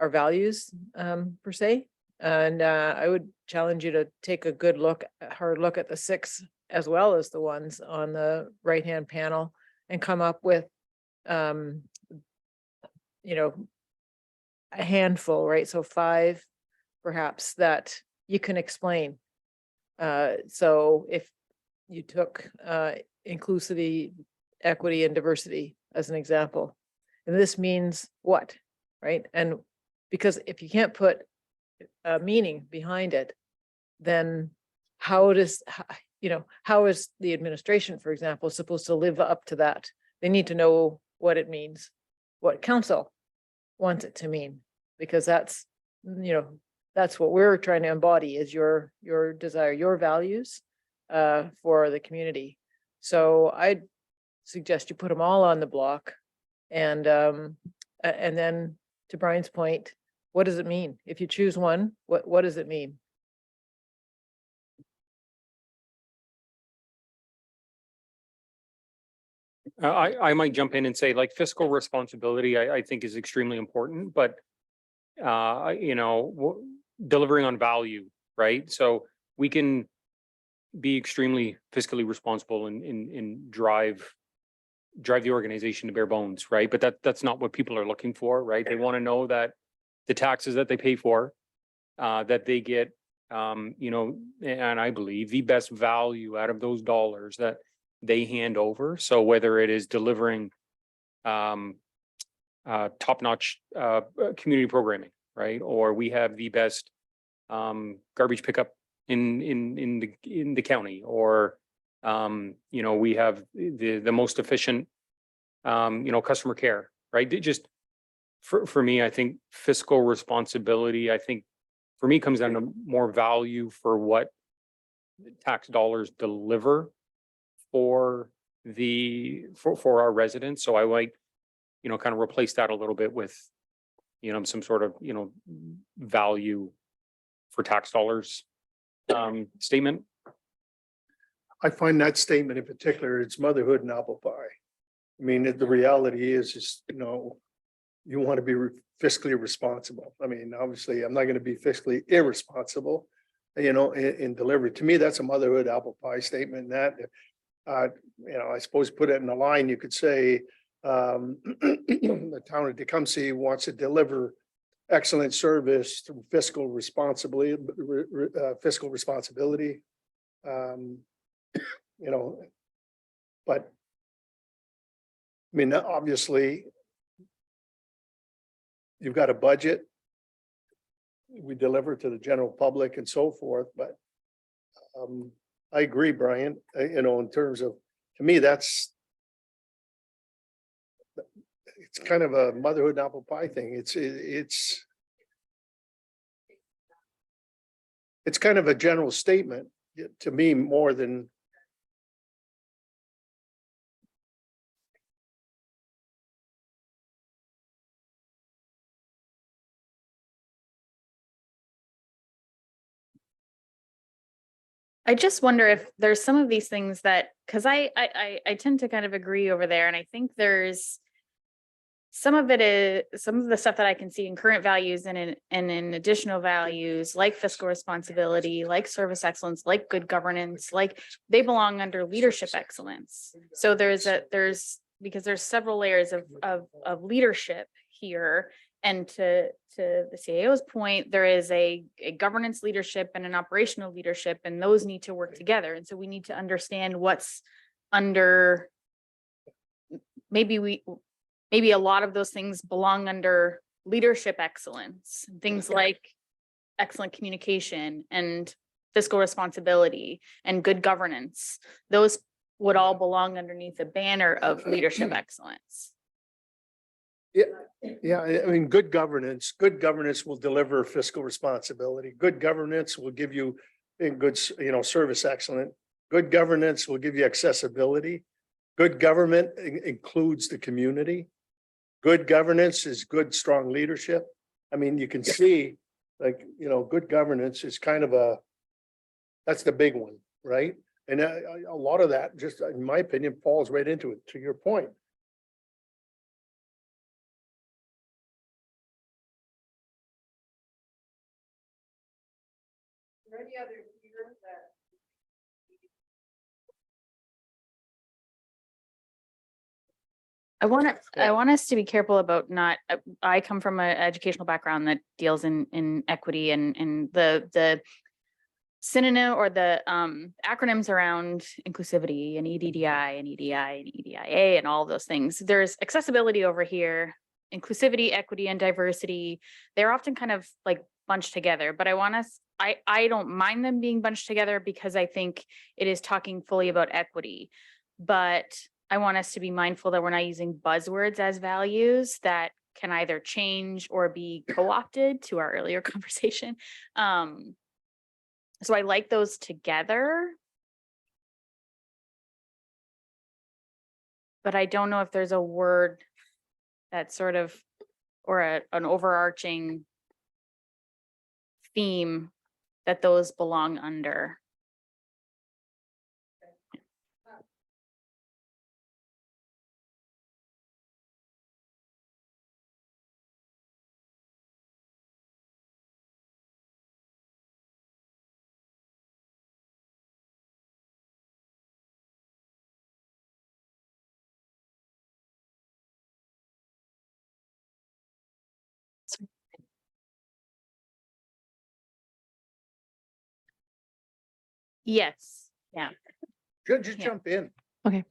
Speaker 2: values per se. And I would challenge you to take a good hard look at the 6 as well as the ones on the right-hand panel and come up with, you know, a handful, right? So 5 perhaps that you can explain. So if you took inclusivity, equity, and diversity as an example, and this means what, right? And because if you can't put a meaning behind it, then how is the administration, for example, supposed to live up to that? They need to know what it means, what council wants it to mean, because that's, you know, that's what we're trying to embody is your desire, your values for the community. So I'd suggest you put them all on the block, and then to Brian's point, what does it mean? If you choose one, what does it mean?
Speaker 5: I might jump in and say, like, fiscal responsibility, I think is extremely important, but you know, delivering on value, right? So we can be extremely fiscally responsible and drive the organization to bare bones, right? But that's not what people are looking for, right? They want to know that the taxes that they pay for, that they get, you know, and I believe the best value out of those dollars that they hand over. So whether it is delivering top-notch community programming, right? Or we have the best garbage pickup in the county, or you know, we have the most efficient you know, customer care, right? It just for me, I think fiscal responsibility, I think for me comes down to more value for what tax dollars deliver for our residents. So I might, you know, kind of replace that a little bit with, you know, some sort of, you know, value for tax dollars statement.
Speaker 1: I find that statement in particular, it's motherhood and apple pie. I mean, the reality is, you know, you want to be fiscally responsible. I mean, obviously, I'm not going to be fiscally irresponsible, you know, in delivery. To me, that's a motherhood apple pie statement. That, you know, I suppose put it in a line, you could say, the town of Tecumseh wants to deliver excellent service through fiscal responsibility, you know, but I mean, obviously, you've got a budget. We deliver to the general public and so forth, but I agree, Brian, you know, in terms of, to me, it's kind of a motherhood and apple pie thing. It's kind of a general statement to me more than.
Speaker 7: I just wonder if there's some of these things that, because I tend to kind of agree over there, and I think there's some of the stuff that I can see in current values and in additional values, like fiscal responsibility, like service excellence, like good governance, like they belong under leadership excellence. So because there's several layers of leadership here. And to the CAO's point, there is a governance leadership and an operational leadership, and those need to work together. And so we need to understand what's under, maybe a lot of those things belong under leadership excellence, things like excellent communication and fiscal responsibility and good governance. Those would all belong underneath the banner of leadership excellence.
Speaker 1: Yeah, I mean, good governance will deliver fiscal responsibility. Good governance will give you good, service excellent. Good governance will give you accessibility. Good government includes the community. Good governance is good, strong leadership. I mean, you can see, like, good governance is kind of that's the big one, right? And a lot of that, just in my opinion, falls right into it, to your point.
Speaker 3: Any other leaders that
Speaker 7: I want us to be careful about not, I come from an educational background that deals in equity and the synonym or the acronyms around inclusivity and EDDI and EDI and EDIA and all of those things. There's accessibility over here, inclusivity, equity, and diversity. They're often kind of like bunched together, but I don't mind them being bunched together because I think it is talking fully about equity. But I want us to be mindful that we're not using buzzwords as values that can either change or be co-opted, to our earlier conversation. So I like those together. But I don't know if there's a word that sort of, or an overarching theme that those belong under. Yes, yeah.
Speaker 1: Good, just
Speaker 7: Yeah.
Speaker 1: jump in.
Speaker 9: Okay.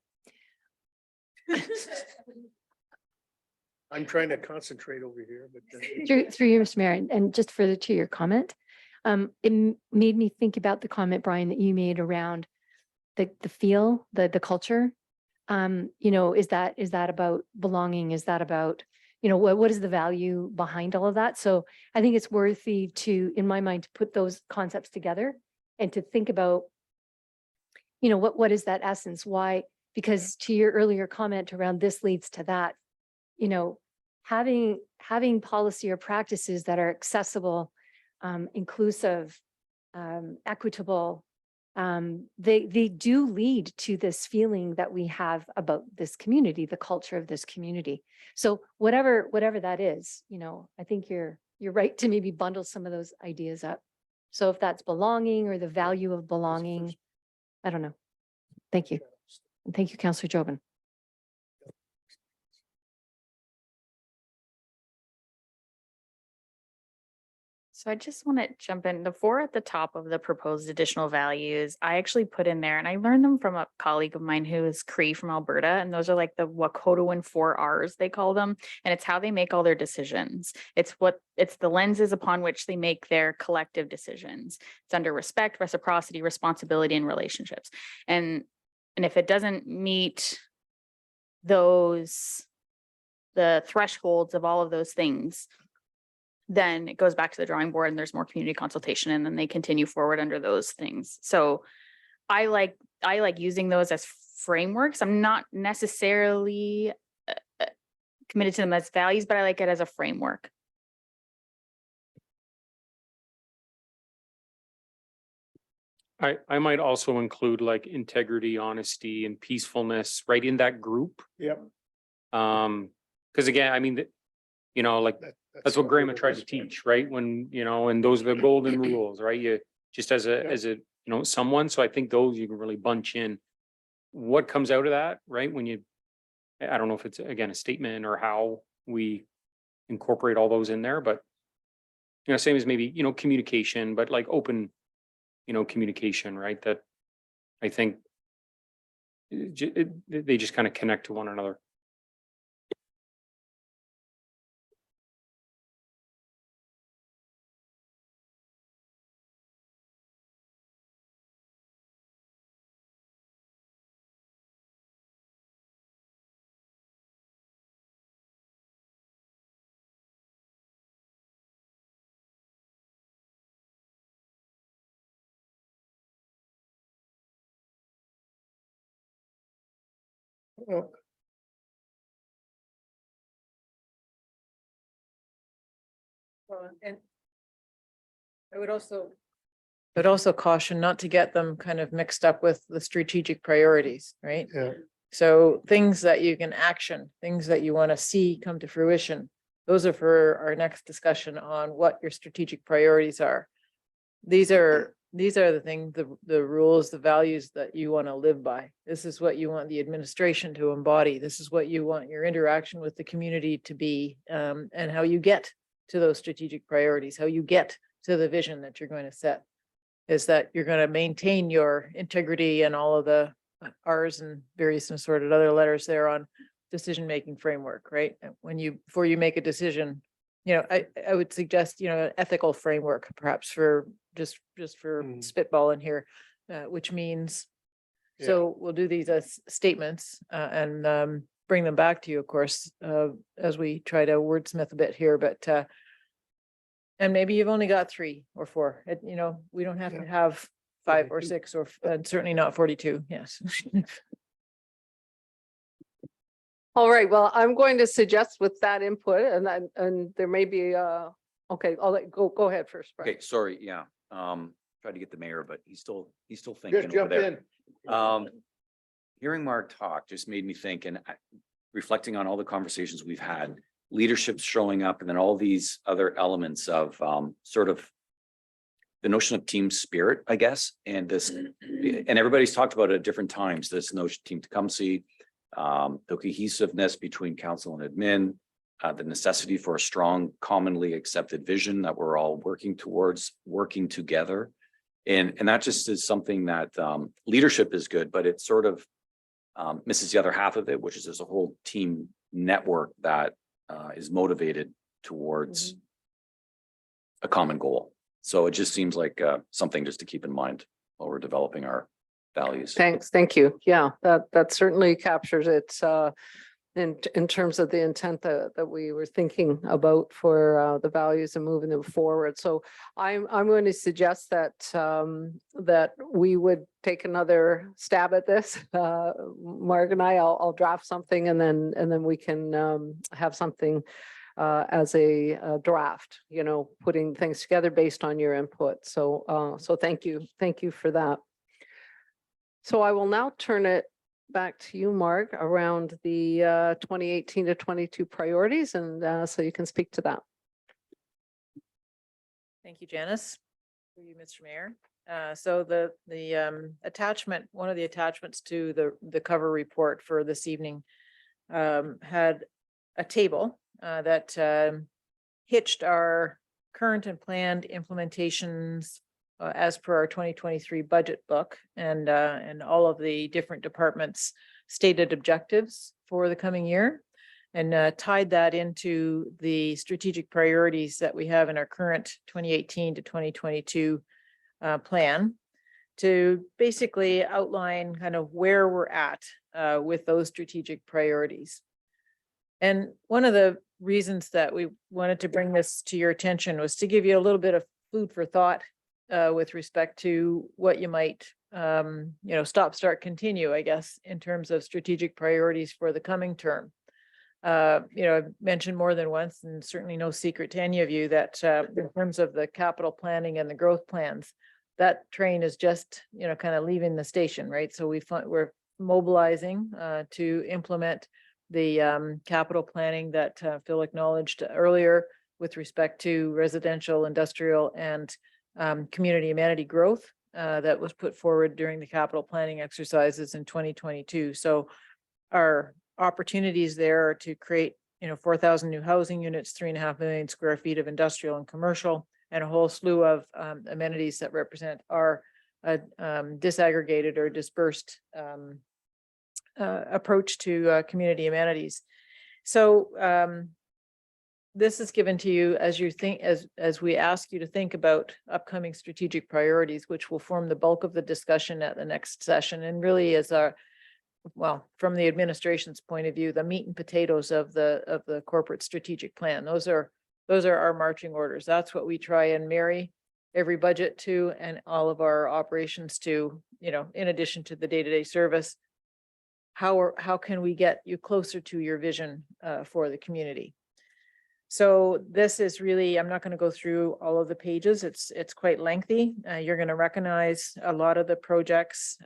Speaker 1: I'm trying to concentrate over here, but.
Speaker 9: Through you, Mr. Mayor, and just further to your comment, it made me think about the comment, Brian, that you made around the feel, the culture. Is that about belonging? Is that about, what is the value behind all of that? So I think it's worthy to, in my mind, to put those concepts together and to think about, what is that essence? Why? Because to your earlier comment around this leads to that, having policy or practices that are accessible, inclusive, equitable, they do lead to this feeling that we have about this community, the culture of this community. So whatever that is, I think you're right to maybe bundle some of those ideas up. So if that's belonging or the value of belonging, I don't know. Thank you. And thank you, Councillor Jobin.
Speaker 7: So I just want to jump in. The 4 at the top of the proposed additional values, I actually put in there and I learned them from a colleague of mine who is Cree from Alberta. And those are like the Wakotoan 4 Rs, they call them. And it's how they make all their decisions. It's the lenses upon which they make their collective decisions. It's under respect, reciprocity, responsibility, and relationships. And if it doesn't meet the thresholds of all of those things, then it goes back to the drawing board and there's more community consultation and then they continue forward under those things. So I like using those as frameworks. I'm not necessarily committed to them as values, but I like it as a framework.
Speaker 5: I might also include like integrity, honesty, and peacefulness right in that group.
Speaker 1: Yep.
Speaker 5: Because again, I mean, you know, like that's what Graham tried to teach, right? When, you know, and those are the golden rules, right? You just as a, you know, someone. So I think those you can really bunch in what comes out of that, right? When you, I don't know if it's again a statement or how we incorporate all those in there, but you know, same as maybe, you know, communication, but like open, you know, communication, right? That I think they just kind of connect to one another.
Speaker 1: Well,
Speaker 2: And I would also caution not to get them kind of mixed up with the strategic priorities, right?
Speaker 1: yeah,
Speaker 2: So things that you can action, things that you want to see come to fruition. Those are for our next discussion on what your strategic priorities are. These are the things, the rules, the values that you want to live by. This is what you want the administration to embody. This is what you want your interaction with the community to be, and how you get to those strategic priorities, how you get to the vision that you're going to set. Is that you're going to maintain your integrity and all of the R's and various assorted other letters there on decision-making framework, right? And before you make a decision, you know, I would suggest, you know, an ethical framework, perhaps for just for spitball in here, which means, so we'll do these as statements and bring them back to you, of course, as we try to wordsmith a bit here, but and maybe you've only got 3 or 4, you know, we don't have to have 5 or 6 or and certainly not 42. Yes.
Speaker 3: All right, well, I'm going to suggest with that input and there may be, okay, I'll go ahead first. Brian.
Speaker 10: Okay, sorry, yeah. Tried to get the mayor, but he's still thinking
Speaker 1: just
Speaker 10: over
Speaker 1: jump
Speaker 10: there.
Speaker 1: in.
Speaker 10: Hearing Mark talk just made me think, and reflecting on all the conversations we've had, leadership showing up, and then all these other elements of sort of the notion of team spirit, I guess, and this, and everybody's talked about it at different times, this notion team Tecumseh, the cohesiveness between council and admin, the necessity for a strong, commonly accepted vision that we're all working towards, working together. And that just is something that leadership is good, but it sort of misses the other half of it, which is there's a whole team network that is motivated towards a common goal. So it just seems like something just to keep in mind while we're developing our values.
Speaker 3: Thanks, thank you. Yeah, that certainly captures it in terms of the intent that we were thinking about for the values and moving them forward. So I'm going to suggest that that we would take another stab at this. Mark and I'll draft something and then we can have something as a draft, you know, putting things together based on your input. So so thank you for that. So I will now turn it back to you, Mark, around the 2018 to 22 priorities, and so you can speak to that.
Speaker 2: Thank you, Janice. For you, Mr. Mayor. So the attachment, one of the attachments to the cover report for this evening had a table that hitched our current and planned implementations as per our 2023 budget book and all of the different departments' stated objectives for the coming year, and tied that into the strategic priorities that we have in our current 2018 to 2022 plan, to basically outline kind of where we're at with those strategic priorities. And one of the reasons that we wanted to bring this to your attention was to give you a little bit of food for thought with respect to what you might, stop, start, continue, I guess, in terms of strategic priorities for the coming term. I've mentioned more than once, and certainly no secret to any of you, that in terms of the capital planning and the growth plans, that train is just, kind of leaving the station, right? So we're mobilizing to implement the capital planning that Phil acknowledged earlier with respect to residential, industrial, and community amenity growth that was put forward during the capital planning exercises in 2022. So our opportunities there are to create, 4,000 new housing units, 3.5 million square feet of industrial and commercial, and a whole slew of amenities that represent our disaggregated or dispersed approach to community amenities. So this is given to you as you think, as we ask you to think about upcoming strategic priorities, which will form the bulk of the discussion at the next session, and really is from the administration's point of view, the meat and potatoes of the corporate strategic plan. Those are our marching orders. That's what we try and marry every budget to, and all of our operations to, in addition to the day-to-day service. How can we get you closer to your vision for the community? So this is really, I'm not going to go through all of the pages. It's quite lengthy. You're going to recognize a lot of the projects.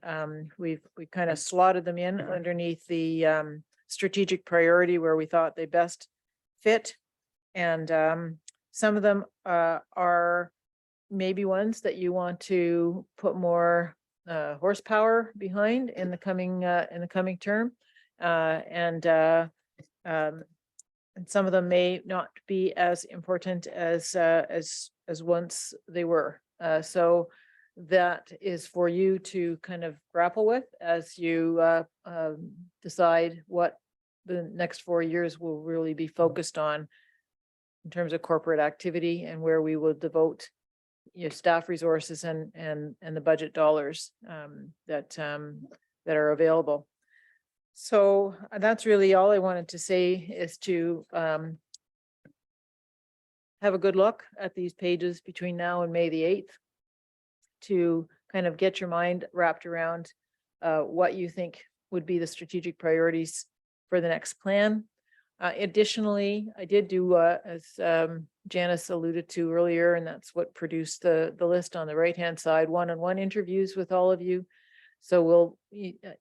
Speaker 2: We kind of slotted them in underneath the strategic priority where we thought they best fit. And some of them are maybe ones that you want to put more horsepower behind in the coming term, and some of them may not be as important as once they were. So that is for you to kind of grapple with as you decide what the next 4 years will really be focused on in terms of corporate activity, and where we will devote staff resources and the budget dollars that are available. So that's really all I wanted to say, is to have a good look at these pages between now and May the 8th to kind of get your mind wrapped around what you think would be the strategic priorities for the next plan. Additionally, I did do, as Janice alluded to earlier, and that's what produced the list on the right-hand side, one-on-one interviews with all of you. So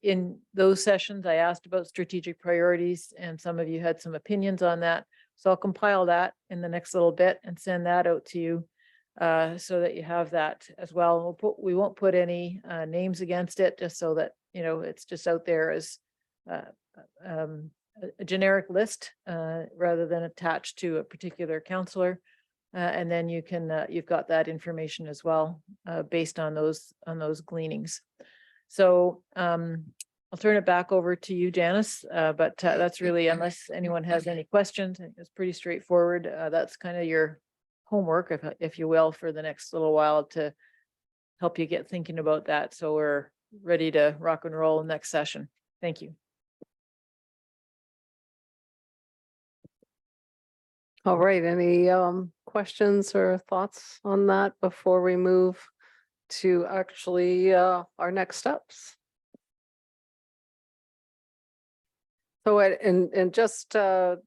Speaker 2: in those sessions, I asked about strategic priorities, and some of you had some opinions on that. So I'll compile that in the next little bit and send that out to you so that you have that as well. We won't put any names against it, just so that, it's just out there as a generic list rather than attached to a particular counselor. And then you've got that information as well based on those gleanings. So I'll turn it back over to you, Janice, but that's really, unless anyone has any questions, it's pretty straightforward. That's kind of your homework, if you will, for the next little while to help you get thinking about that. So we're ready to rock and roll next session. Thank you.
Speaker 3: All right, any questions or thoughts on that before we move to actually our next steps? So and just in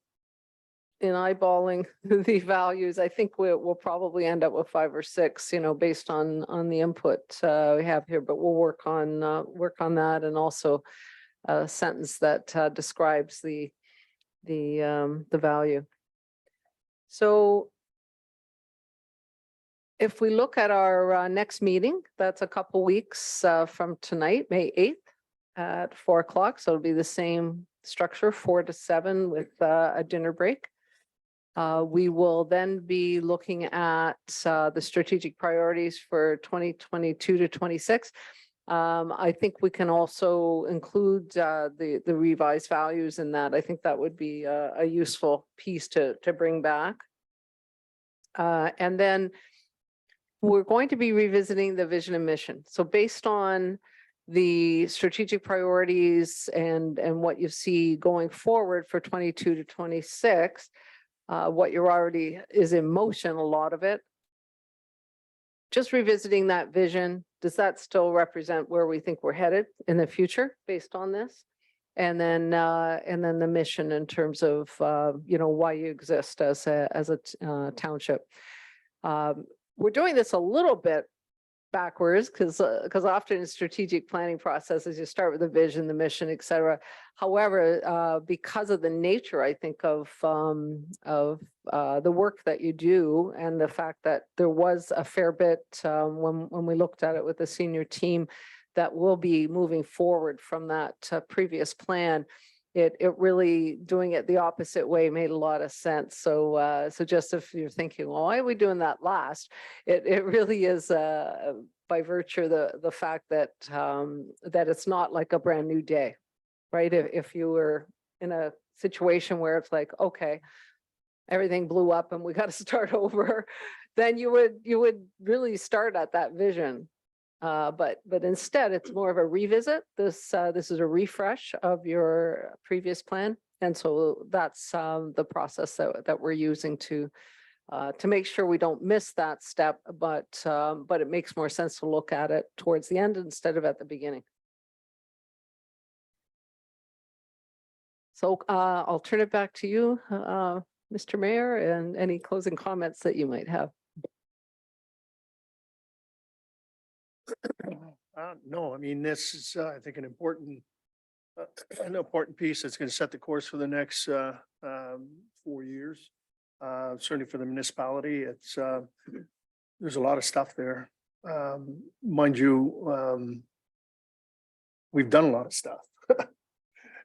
Speaker 3: eyeballing the values, I think we'll probably end up with 5 or 6, based on the input we have here, but we'll work on that, and also a sentence that describes the value. So if we look at our next meeting, that's a couple weeks from tonight, May 8th at 4 o'clock. So it'll be the same structure, 4 to 7 with a dinner break. We will then be looking at the strategic priorities for 2022 to 26. I think we can also include the revised values in that. I think that would be a useful piece to bring back. And then we're going to be revisiting the vision and mission. So based on the strategic priorities and what you see going forward for 22 to 26, what you're already is in motion, a lot of it. Just revisiting that vision, does that still represent where we think we're headed in the future based on this? And then the mission in terms of, why you exist as a township. We're doing this a little bit backwards because often in strategic planning processes, you start with the vision, the mission, et cetera. However, because of the nature, I think, of the work that you do and the fact that there was a fair bit when we looked at it with the senior team that will be moving forward from that previous plan, it really doing it the opposite way made a lot of sense. So just if you're thinking, well, why are we doing that last? It really is by virtue the fact that that it's not like a brand new day, right? If you were in a situation where it's like, okay, everything blew up and we got to start over, then you would really start at that vision. But instead, it's more of a revisit. This is a refresh of your previous plan, and so that's the process that we're using to make sure we don't miss that step. But it makes more sense to look at it towards the end instead of at the beginning. So I'll turn it back to you, Mr. Mayor, and any closing comments that you might have.
Speaker 1: No, I mean, this is, I think, an important piece that's going to set the course for the next 4 years. Certainly for the municipality, it's there's a lot of stuff there. Mind you, we've done a lot of stuff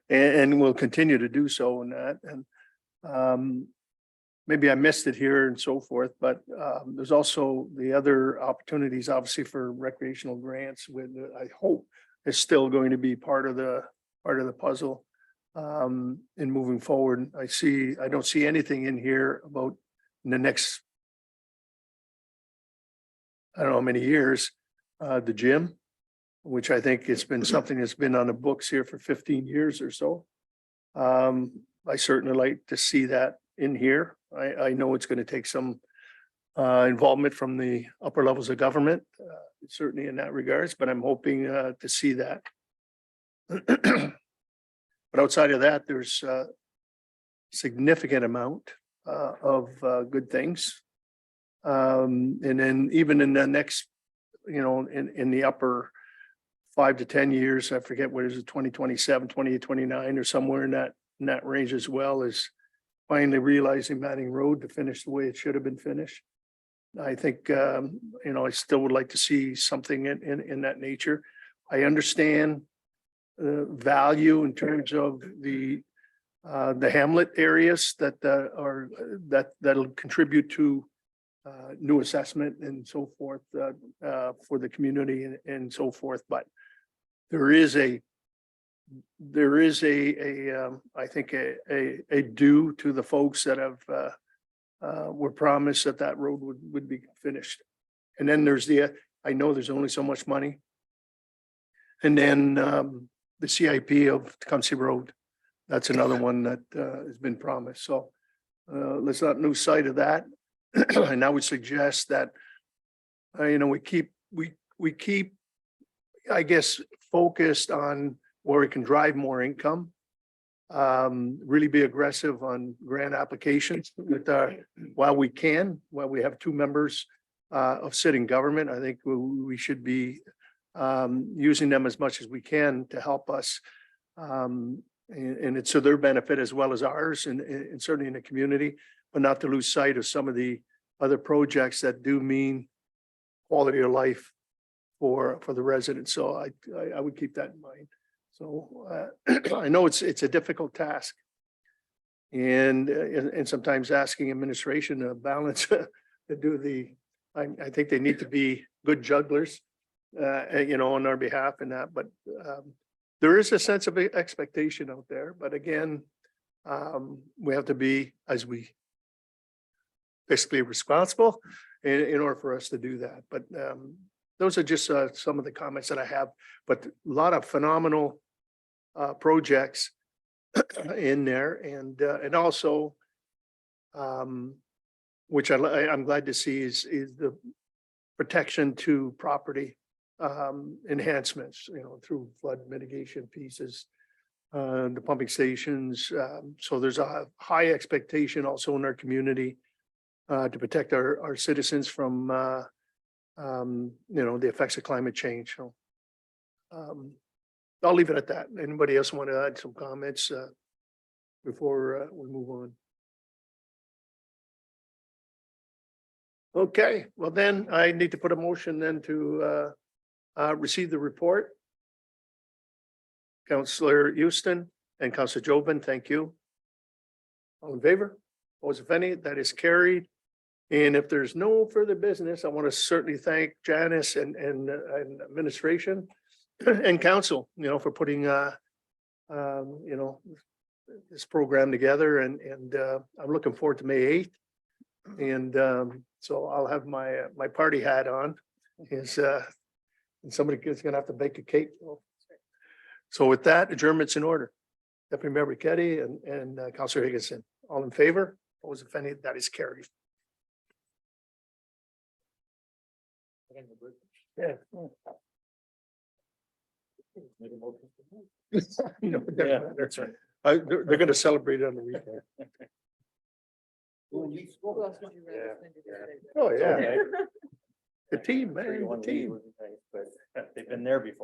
Speaker 1: and we'll continue to do so in that. And maybe I missed it here and so forth, but there's also the other opportunities, obviously, for recreational grants with, I hope, is still going to be part of the puzzle in moving forward. I don't see anything in here about in the next, I don't know how many years, the gym, which I think it's been something that's been on the books here for 15 years or so. I certainly like to see that in here. I know it's going to take some involvement from the upper levels of government, certainly in that regards, but I'm hoping to see that. But outside of that, there's a significant amount of good things. And then even in the next, in the upper 5 to 10 years, I forget what is it, 2027, 2029 or somewhere in that range as well, is finally realizing Manning Road to finish the way it should have been finished. I think, I still would like to see something in that nature. I understand value in terms of the hamlet areas that'll contribute to new assessment and so forth for the community and so forth. But there is I think a due to the folks that have were promised that road would be finished. And then there's I know there's only so much money. And then the CIP of Tecumseh Road, that's another one that has been promised. So let's not lose sight of that. And I would suggest that we keep, I guess, focused on where we can drive more income. Really be aggressive on grant applications while we have 2 members of sitting government. I think we should be using them as much as we can to help us. And it's to their benefit as well as ours and certainly in the community, but not to lose sight of some of the other projects that do mean quality of life for the residents. So I would keep that in mind. So I know it's a difficult task. and sometimes asking administration to balance to do I think they need to be good jugglers, on our behalf and that, but there is a sense of expectation out there, but again, we have to be, as we fiscally responsible in order for us to do that. But those are just some of the comments that I have, but a lot of phenomenal projects in there, and also which I'm glad to see is the protection to property enhancements, through flood mitigation pieces, the pumping stations. So there's a high expectation also in our community to protect our citizens from the effects of climate change. So I'll leave it at that. Anybody else want to add some comments before we move on? Okay, well then I need to put a motion then to receive the report. Councillor Houston and Councillor Jobin, thank you. All in favor? Opposed, if any, that is carried. And if there's no further business, I want to certainly thank Janice and administration and council, for putting this program together, and I'm looking forward to May 8th. And so I'll have my party hat on, and somebody is gonna have to bake a cake. So with that, adjournment's in order. Deputy Mayor Riquetti and Councillor Higginson, all in favor? Opposed, if any, that is carried. Yeah.
Speaker 8: Yeah, that's right.
Speaker 1: They're gonna celebrate it on the weekend. Oh, yeah. The team, man, the team.
Speaker 11: They've been there before.